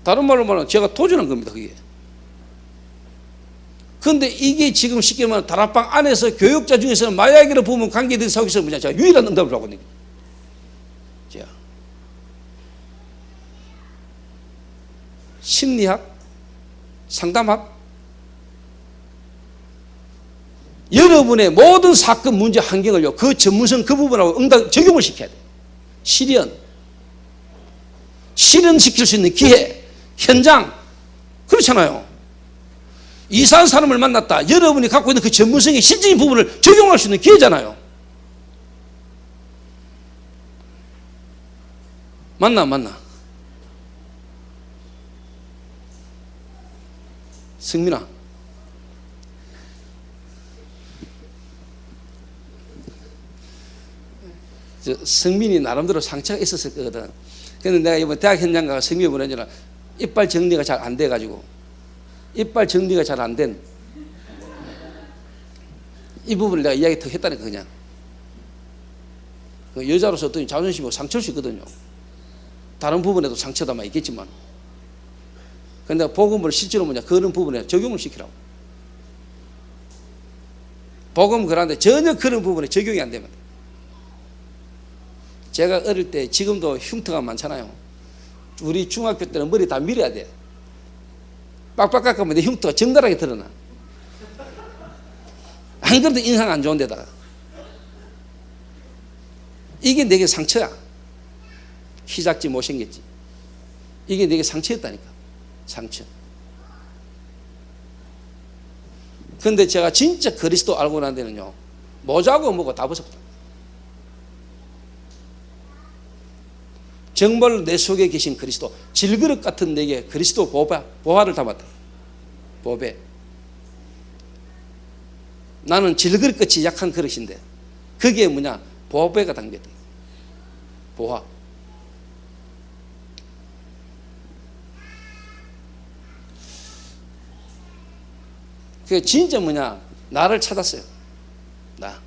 다른 말로 말하면 제가 도전한 겁니다, 그게. 그런데 이게 지금 쉽게 말하면 다락방 안에서 교육자 중에서는 마약이라 보면 관계된 사업에서 뭐냐, 제가 유일한 응답을 하거든요. 제가 심리학, 상담학, 여러분의 모든 사건, 문제, 환경을요, 그 전문성 그 부분하고 응답 적용을 시켜야 돼요. 실현시킬 수 있는 기회, 현장, 그렇잖아요. 이상한 사람을 만났다. 여러분이 갖고 있는 그 전문성의 실질적인 부분을 적용할 수 있는 기회잖아요. 맞나? 승민아, 성민이 나름대로 상처가 있었을 거거든. 그런데 내가 이번 대학 현장 가서 성민이 보내주라, 이빨 정리가 잘 안 돼가지고, 이빨 정리가 잘 안 된 이 부분을 내가 이야기 더 했다니까. 그냥 그 여자로서 어떤 자존심이 상처일 수 있거든요. 다른 부분에도 상처가 많이 있겠지만, 근데 복음을 실제로 뭐냐, 그런 부분에 적용을 시키라고. 복음 그런데 전혀 그런 부분에 적용이 안 되면, 제가 어릴 때, 지금도 흉터가 많잖아요. 우리 중학교 때는 머리 다 밀어야 돼. 빡빡 깎으면 내 흉터가 적나라하게 드러나. 안 그래도 인상 안 좋은 데다가. 이게 내게 상처야. 키 작지 못생겼지. 이게 내게 상처였다니까. 상처. 근데 제가 진짜 그리스도 알고 난 데는요, 모자고 뭐고 다 벗어버려. 정말 내 속에 계신 그리스도, 질그릇 같은 내게 그리스도 보화를 담았다. 보배. 나는 질그릇 끝이 약한 그릇인데 거기에 뭐냐? 보호배가 담겼다. 보화. 그게 진짜 뭐냐? 나를 찾았어요. 나.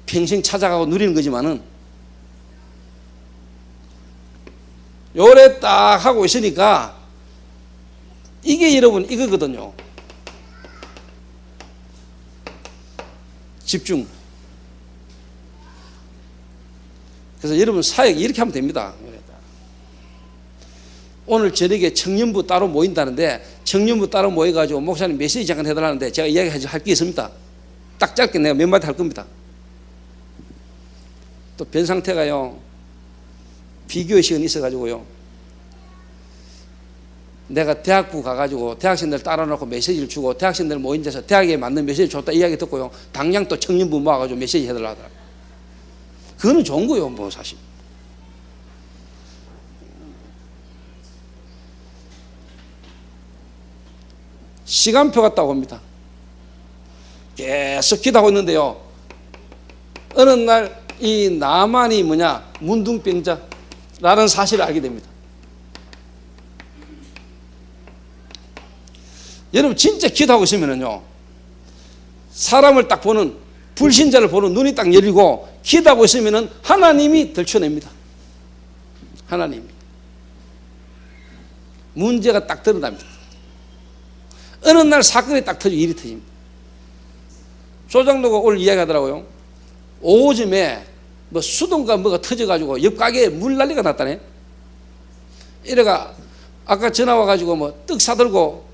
평생 찾아가고 누리는 거지만은 요래 딱 하고 있으니까 이게 여러분 이거거든요. 집중. 그래서 여러분 사역 이렇게 하면 됩니다. 오늘 저녁에 청년부 따로 모인다는데 청년부 따로 모여가지고 목사님 메시지 잠깐 해달라는데 제가 이야기할 게 있습니다. 딱 짧게 내가 몇 마디 할 겁니다. 또 변상태가요 비교의 시간이 있어가지고요 내가 대학부 가가지고 대학생들 따라놓고 메시지를 주고 대학생들 모인 데서 대학에 맞는 메시지 줬다 이야기 듣고요 당장 또 청년부 모아가지고 메시지 해달라 하더라. 그거는 좋은 거예요 뭐 사실. 시간표 같다고 봅니다. 계속 기도하고 있는데요 어느 날 이 나만이 뭐냐 문둥병자라는 사실을 알게 됩니다. 여러분 진짜 기도하고 있으면요 사람을 딱 보는 불신자를 보는 눈이 딱 열리고 기도하고 있으면은 하나님이 들춰냅니다. 하나님이 문제가 딱 드러납니다. 어느 날 사건이 딱 터지고 일이 터집니다. 조장로가 오늘 이야기하더라고요. 오후쯤에 뭐 수동가 뭐가 터져가지고 옆 가게에 물 난리가 났다네. 이래가 아까 전화 와가지고 뭐 떡 사들고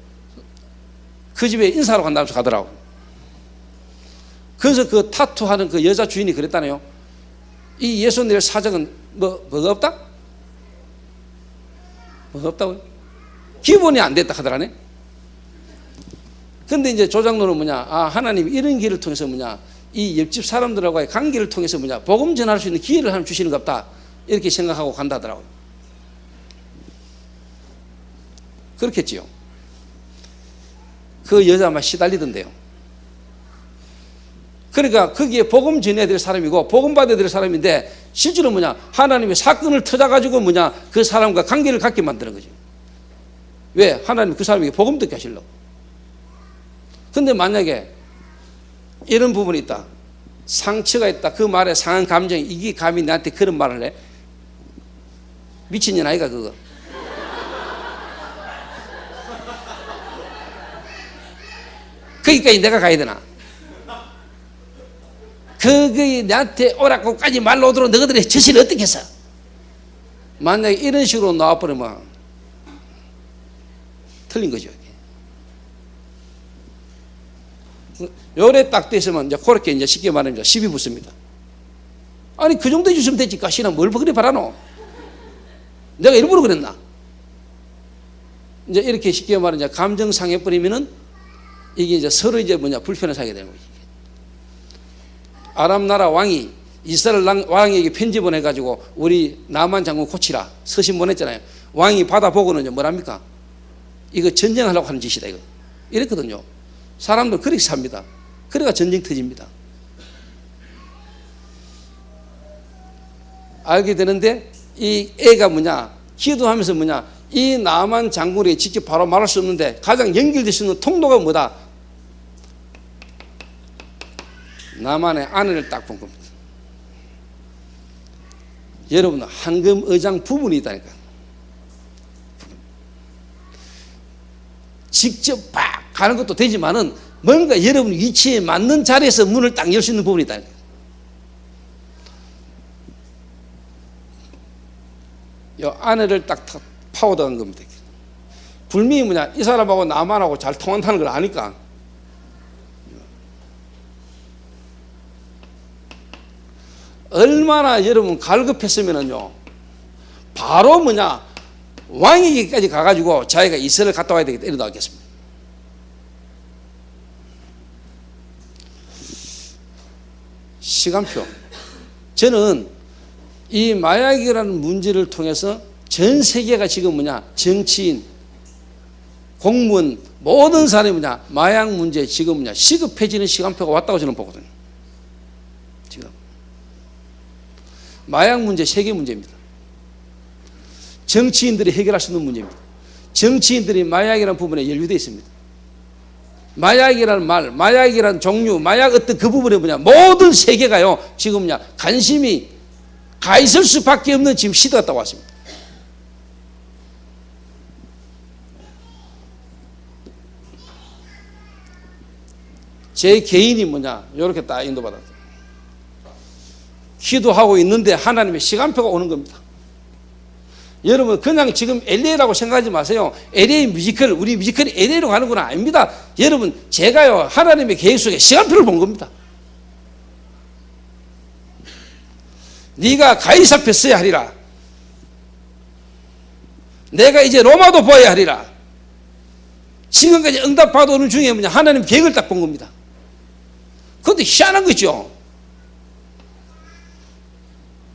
그 집에 인사하러 간다면서 가더라고. 그래서 그 타투하는 그 여자 주인이 그랬다네요. 이 예수님의 사정은 뭐가 없다? 뭐가 없다고요? 기본이 안 됐다 하더라네. 근데 이제 조장로는 뭐냐? 아, 하나님 이런 길을 통해서 뭐냐? 이 옆집 사람들하고의 관계를 통해서 뭐냐? 복음 전할 수 있는 기회를 하나님 주시는 것 같다. 이렇게 생각하고 간다더라고요. 그렇겠지요. 그 여자 막 시달리던데요. 그러니까 거기에 복음 전해야 될 사람이고 복음 받아야 될 사람인데 실제로 뭐냐? 하나님의 사건을 터져가지고 뭐냐? 그 사람과 관계를 갖게 만드는 거죠. 왜? 하나님 그 사람에게 복음 듣게 하시려고. 근데 만약에 이런 부분이 있다. 상처가 있다. 그 말에 상한 감정이 이게 감히 나한테 그런 말을 해? 미친년 아이가 그거. 거기까지 내가 가야 되나? 그게 나한테 오라고까지 말로 오도록 너희들의 처신을 어떻게 했어? 만약에 이런 식으로 나와버리면 틀린 거죠. 요래 딱 됐으면 이제 그렇게 이제 쉽게 말하면 시비 붙습니다. 아니 그 정도 해주시면 되지 가시나 뭘 그리 바라노? 내가 일부러 그랬나? 이제 이렇게 쉽게 말하면 감정 상해 버리면은 이게 이제 서로 이제 뭐냐 불편을 사게 되는 거지. 아람 나라 왕이 이스라엘 왕에게 편지 보내가지고 우리 나만 장군 고치라 서신 보냈잖아요. 왕이 받아보고는 뭐랍니까? 이거 전쟁하려고 하는 짓이다 이거. 이랬거든요. 사람들 그렇게 삽니다. 그래가 전쟁 터집니다. 알게 되는데 이 애가 뭐냐 기도하면서 뭐냐 이 나만 장군에게 직접 바로 말할 수 없는데 가장 연결될 수 있는 통로가 뭐다? 나만의 아내를 딱 본 겁니다. 여러분 황금의장 부분이 있다니까. 직접 팍 가는 것도 되지만은 뭔가 여러분 위치에 맞는 자리에서 문을 딱 열 수 있는 부분이 있다니까. 이 아내를 딱 파고들어간 겁니다. 분명히 뭐냐 이 사람하고 나만하고 잘 통한다는 걸 아니까. 얼마나 여러분 갈급했으면은요 바로 뭐냐 왕에게까지 가가지고 자기가 이스라엘 갔다 와야 되겠다 이러 나왔겠습니다. 시간표. 저는 이 마약이라는 문제를 통해서 전 세계가 지금 뭐냐 정치인, 공무원, 모든 사람이 뭐냐, 마약 문제 지금 뭐냐, 시급해지는 시간표가 왔다고 저는 보거든요. 지금 마약 문제 세계 문제입니다. 정치인들이 해결할 수 있는 문제입니다. 정치인들이 마약이라는 부분에 연루되어 있습니다. 마약이라는 말, 마약이라는 종류, 마약 어떤 그 부분에 뭐냐, 모든 세계가요 지금 뭐냐, 관심이 가 있을 수밖에 없는 지금 시대가 딱 왔습니다. 제 개인이 뭐냐, 이렇게 딱 인도받았어요. 기도하고 있는데 하나님의 시간표가 오는 겁니다. 여러분 그냥 지금 LA라고 생각하지 마세요. LA 뮤지컬, 우리 뮤지컬이 LA로 가는구나. 아닙니다. 여러분 제가요 하나님의 계획 속에 시간표를 본 겁니다. 네가 가이사 앞에 서야 하리라. 내가 이제 로마도 보아야 하리라. 지금까지 응답받아 오는 중에 뭐냐, 하나님 계획을 딱 본 겁니다. 그런데 희한한 거죠.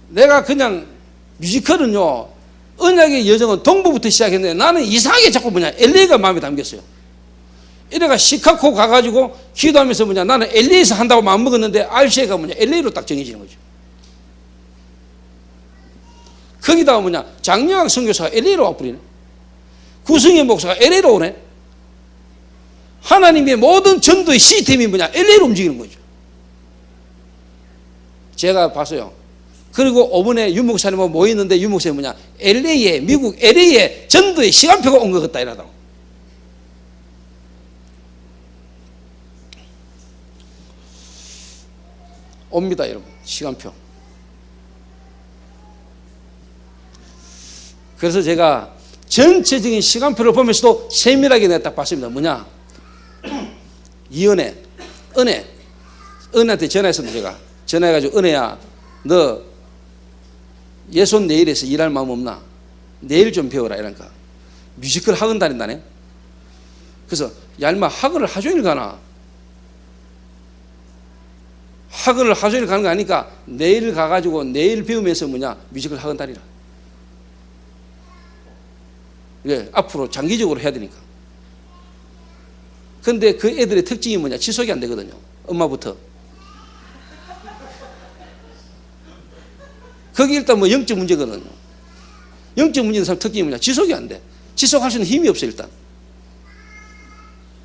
내가 그냥 뮤지컬은요, 언약의 여정은 동부부터 시작했는데 나는 이상하게 자꾸 뭐냐, LA가 마음에 담겼어요. 이래가 시카고 가가지고 기도하면서 뭐냐, 나는 LA에서 한다고 마음먹었는데 RCA가 뭐냐, LA로 딱 정해지는 거죠. 거기다가 뭐냐, 장영학 선교사가 LA로 와버리네. 구승현 목사가 LA로 오네. 하나님의 모든 전도의 시스템이 뭐냐, LA로 움직이는 거죠. 제가 봤어요. 그리고 5번에 윤 목사님하고 모였는데 윤 목사님이 뭐냐, LA에, 미국 LA에 전도의 시간표가 온 것 같다 이러다고. 옵니다 여러분, 시간표. 그래서 제가 전체적인 시간표를 보면서도 세밀하게 내가 딱 봤습니다. 뭐냐, 이은혜, 은혜한테 전화했습니다. 제가 전화해가지고, 은혜야 너 예손 내일에서 일할 마음 없나? 내일 좀 배워라 이러니까 뮤지컬 학원 다닌다네. 그래서 야 인마 학원을 하종일 가나? 학원을 하종일 가는 거 아니까 내일 가가지고 내일 배우면서 뭐냐, 뮤지컬 학원 다니라. 예, 앞으로 장기적으로 해야 되니까. 근데 그 애들의 특징이 뭐냐, 지속이 안 되거든요. 엄마부터. 거기 일단 뭐 영적 문제거든요. 영적 문제는 사람 특징이 뭐냐, 지속이 안 돼. 지속할 수 있는 힘이 없어 일단.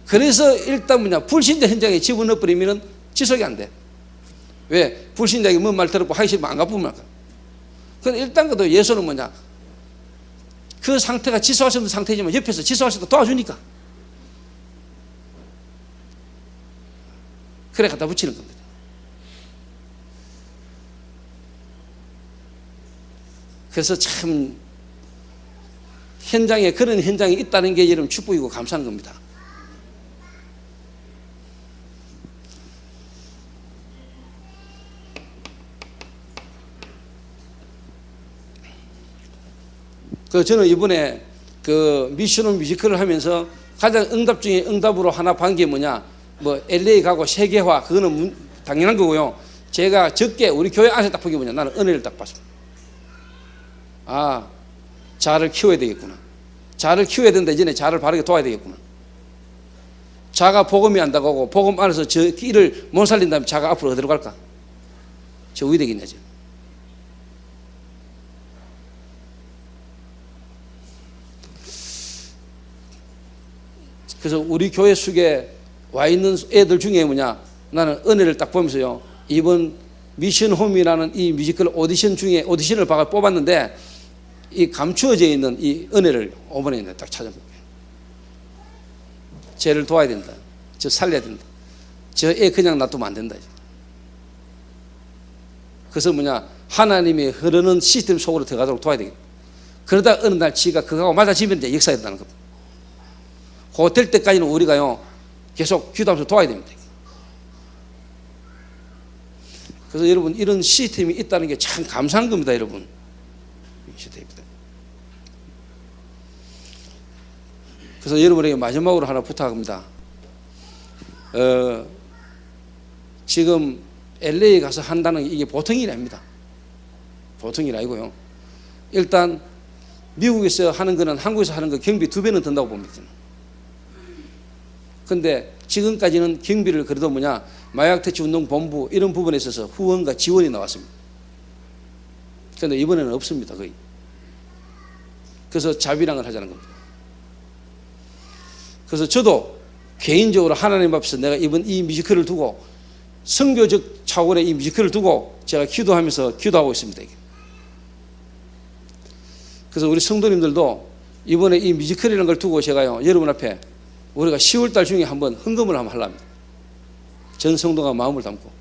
그래서 일단 뭐냐, 불신자 현장에 집어넣어버리면 지속이 안 돼. 왜? 불신자에게 뭔 말 들었고 하기 싫으면 안 갚으면 할까. 근데 일단 그래도 예수는 뭐냐, 그 상태가 지속할 수 없는 상태지만 옆에서 지속할 수 있도록 도와주니까. 그래 갖다 붙이는 겁니다. 그래서 참 현장에 그런 현장이 있다는 게 여러분 축복이고 감사한 겁니다. 저는 이번에 그 미션 뮤지컬을 하면서 가장 응답 중에 응답으로 하나 반 게 뭐냐, 뭐 LA 가고 세계화, 그거는 당연한 거고요. 제가 적게 우리 교회 안에서 딱 보기 뭐냐, 나는 은혜를 딱 봤습니다. 아, 자를 키워야 되겠구나. 자를 키워야 된다. 이전에 자를 바르게 도와야 되겠구나. 자가 복음이 안 나가고 복음 안에서 저 길을 못 살린다면 자가 앞으로 어디로 갈까? 저 어디 되겠냐 지금. 그래서 우리 교회 속에 와 있는 애들 중에 뭐냐, 나는 은혜를 딱 보면서요, 이번 미션 홈이라는 이 뮤지컬 오디션 중에 오디션을 뽑았는데 이 감추어져 있는 이 은혜를 이번에 딱 찾아볼게요. 쟤를 도와야 된다. 저 살려야 된다. 저 애 그냥 놔두면 안 된다. 그래서 뭐냐, 하나님의 흐르는 시스템 속으로 들어가도록 도와야 되겠다. 그러다 어느 날 지가 그거하고 맞아지면 이제 역사가 된다는 겁니다. 그거 될 때까지는 우리가요 계속 기도하면서 도와야 됩니다. 그래서 여러분 이런 시스템이 있다는 게 참 감사한 겁니다. 여러분 시스템입니다. 그래서 여러분에게 마지막으로 하나 부탁합니다. 지금 LA 가서 한다는 게 이게 보통 일이 아닙니다. 보통 일이 아니고요. 일단 미국에서 하는 거는 한국에서 하는 거 경비 2배는 든다고 봅니다. 근데 지금까지는 경비를 그래도 마약퇴치운동본부 이런 부분에 있어서 후원과 지원이 나왔습니다. 그런데 이번에는 없습니다. 거의. 그래서 자비랑을 하자는 겁니다. 그래서 저도 개인적으로 하나님 앞에서 내가 이번 이 뮤지컬을 두고 선교적 차원의 이 뮤지컬을 두고 제가 기도하면서 기도하고 있습니다. 그래서 우리 성도님들도 이번에 이 뮤지컬이라는 걸 두고 제가요, 여러분 앞에 우리가 10월달 중에 한번 헌금을 한번 하려합니다. 전 성도가 마음을 담고.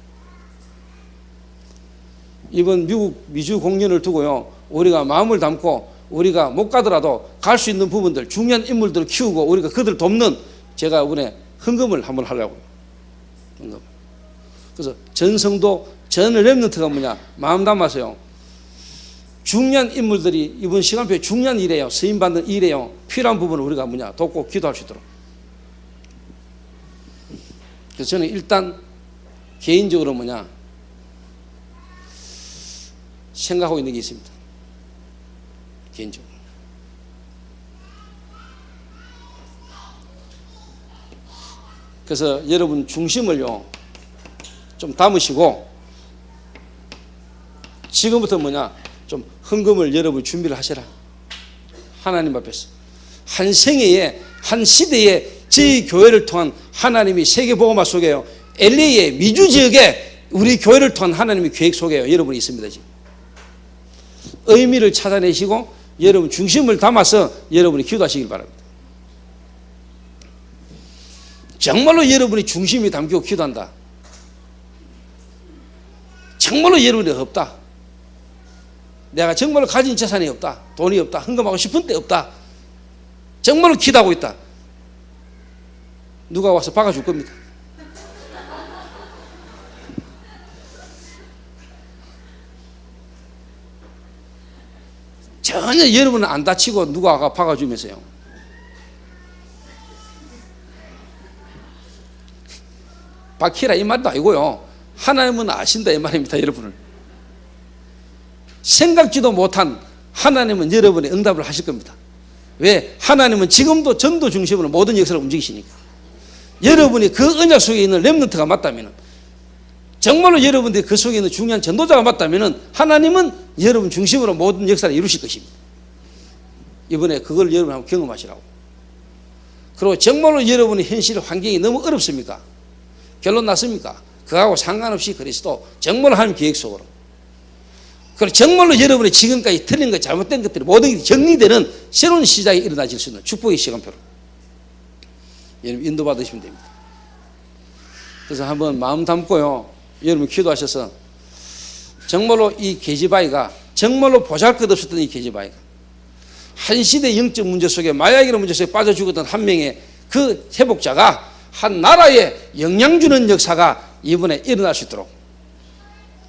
이번 미국 미주 공연을 두고요, 우리가 마음을 담고 우리가 못 가더라도 갈 수 있는 부분들, 중요한 인물들을 키우고 우리가 그들을 돕는 제가 이번에 헌금을 한번 하려고요. 헌금. 그래서 전 성도, 전 렘넌트가 마음 담아서요, 중요한 인물들이 이번 시간표에 중요한 일이에요. 쓰임받는 일이에요. 필요한 부분을 우리가 돕고 기도할 수 있도록. 그래서 저는 일단 개인적으로 생각하고 있는 게 있습니다. 개인적으로. 그래서 여러분 중심을요, 좀 담으시고, 지금부터 좀 헌금을 여러분 준비를 하셔라. 하나님 앞에서. 한 생애에, 한 시대에 저희 교회를 통한 하나님이 세계복음화 속에요, LA의 미주 지역에 우리 교회를 통한 하나님의 계획 속에요, 여러분이 있습니다. 지금. 의미를 찾아내시고 여러분 중심을 담아서 여러분이 기도하시길 바랍니다. 정말로 여러분이 중심이 담기고 기도한다. 정말로 여러분이 없다. 내가 정말로 가진 재산이 없다. 돈이 없다. 헌금하고 싶은 데 없다. 정말로 기도하고 있다. 누가 와서 박아줄 겁니다. 전혀 여러분은 안 다치고 누가 와가 박아주면서요. 박히라 이 말도 아니고요. 하나님은 아신다 이 말입니다. 여러분을. 생각지도 못한 하나님은 여러분의 응답을 하실 겁니다. 왜? 하나님은 지금도 전도 중심으로 모든 역사를 움직이시니까. 여러분이 그 언약 속에 있는 렘넌트가 맞다면, 정말로 여러분들이 그 속에 있는 중요한 전도자가 맞다면 하나님은 여러분 중심으로 모든 역사를 이루실 것입니다. 이번에 그걸 여러분 한번 경험하시라고. 그리고 정말로 여러분의 현실 환경이 너무 어렵습니까? 결론 났습니까? 그거하고 상관없이 그리스도 정말로 하나님 계획 속으로. 그리고 정말로 여러분의 지금까지 틀린 것, 잘못된 것들이 모든 게 정리되는 새로운 시작이 일어나질 수 있는 축복의 시간표로 여러분 인도받으시면 됩니다. 그래서 한번 마음 담고요, 여러분 기도하셔서 정말로 이 계집아이가 정말로 보잘것없었던 이 계집아이가 한 시대 영적 문제 속에, 마약이라는 문제 속에 빠져 죽었던 한 명의 그 회복자가 한 나라에 영향 주는 역사가 이번에 일어날 수 있도록,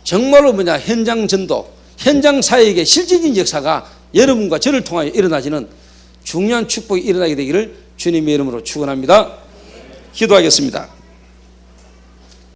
정말로 현장 전도, 현장 사역의 실질적인 역사가 여러분과 저를 통하여 일어나지는 중요한 축복이 일어나게 되기를 주님의 이름으로 축원합니다. 기도하겠습니다.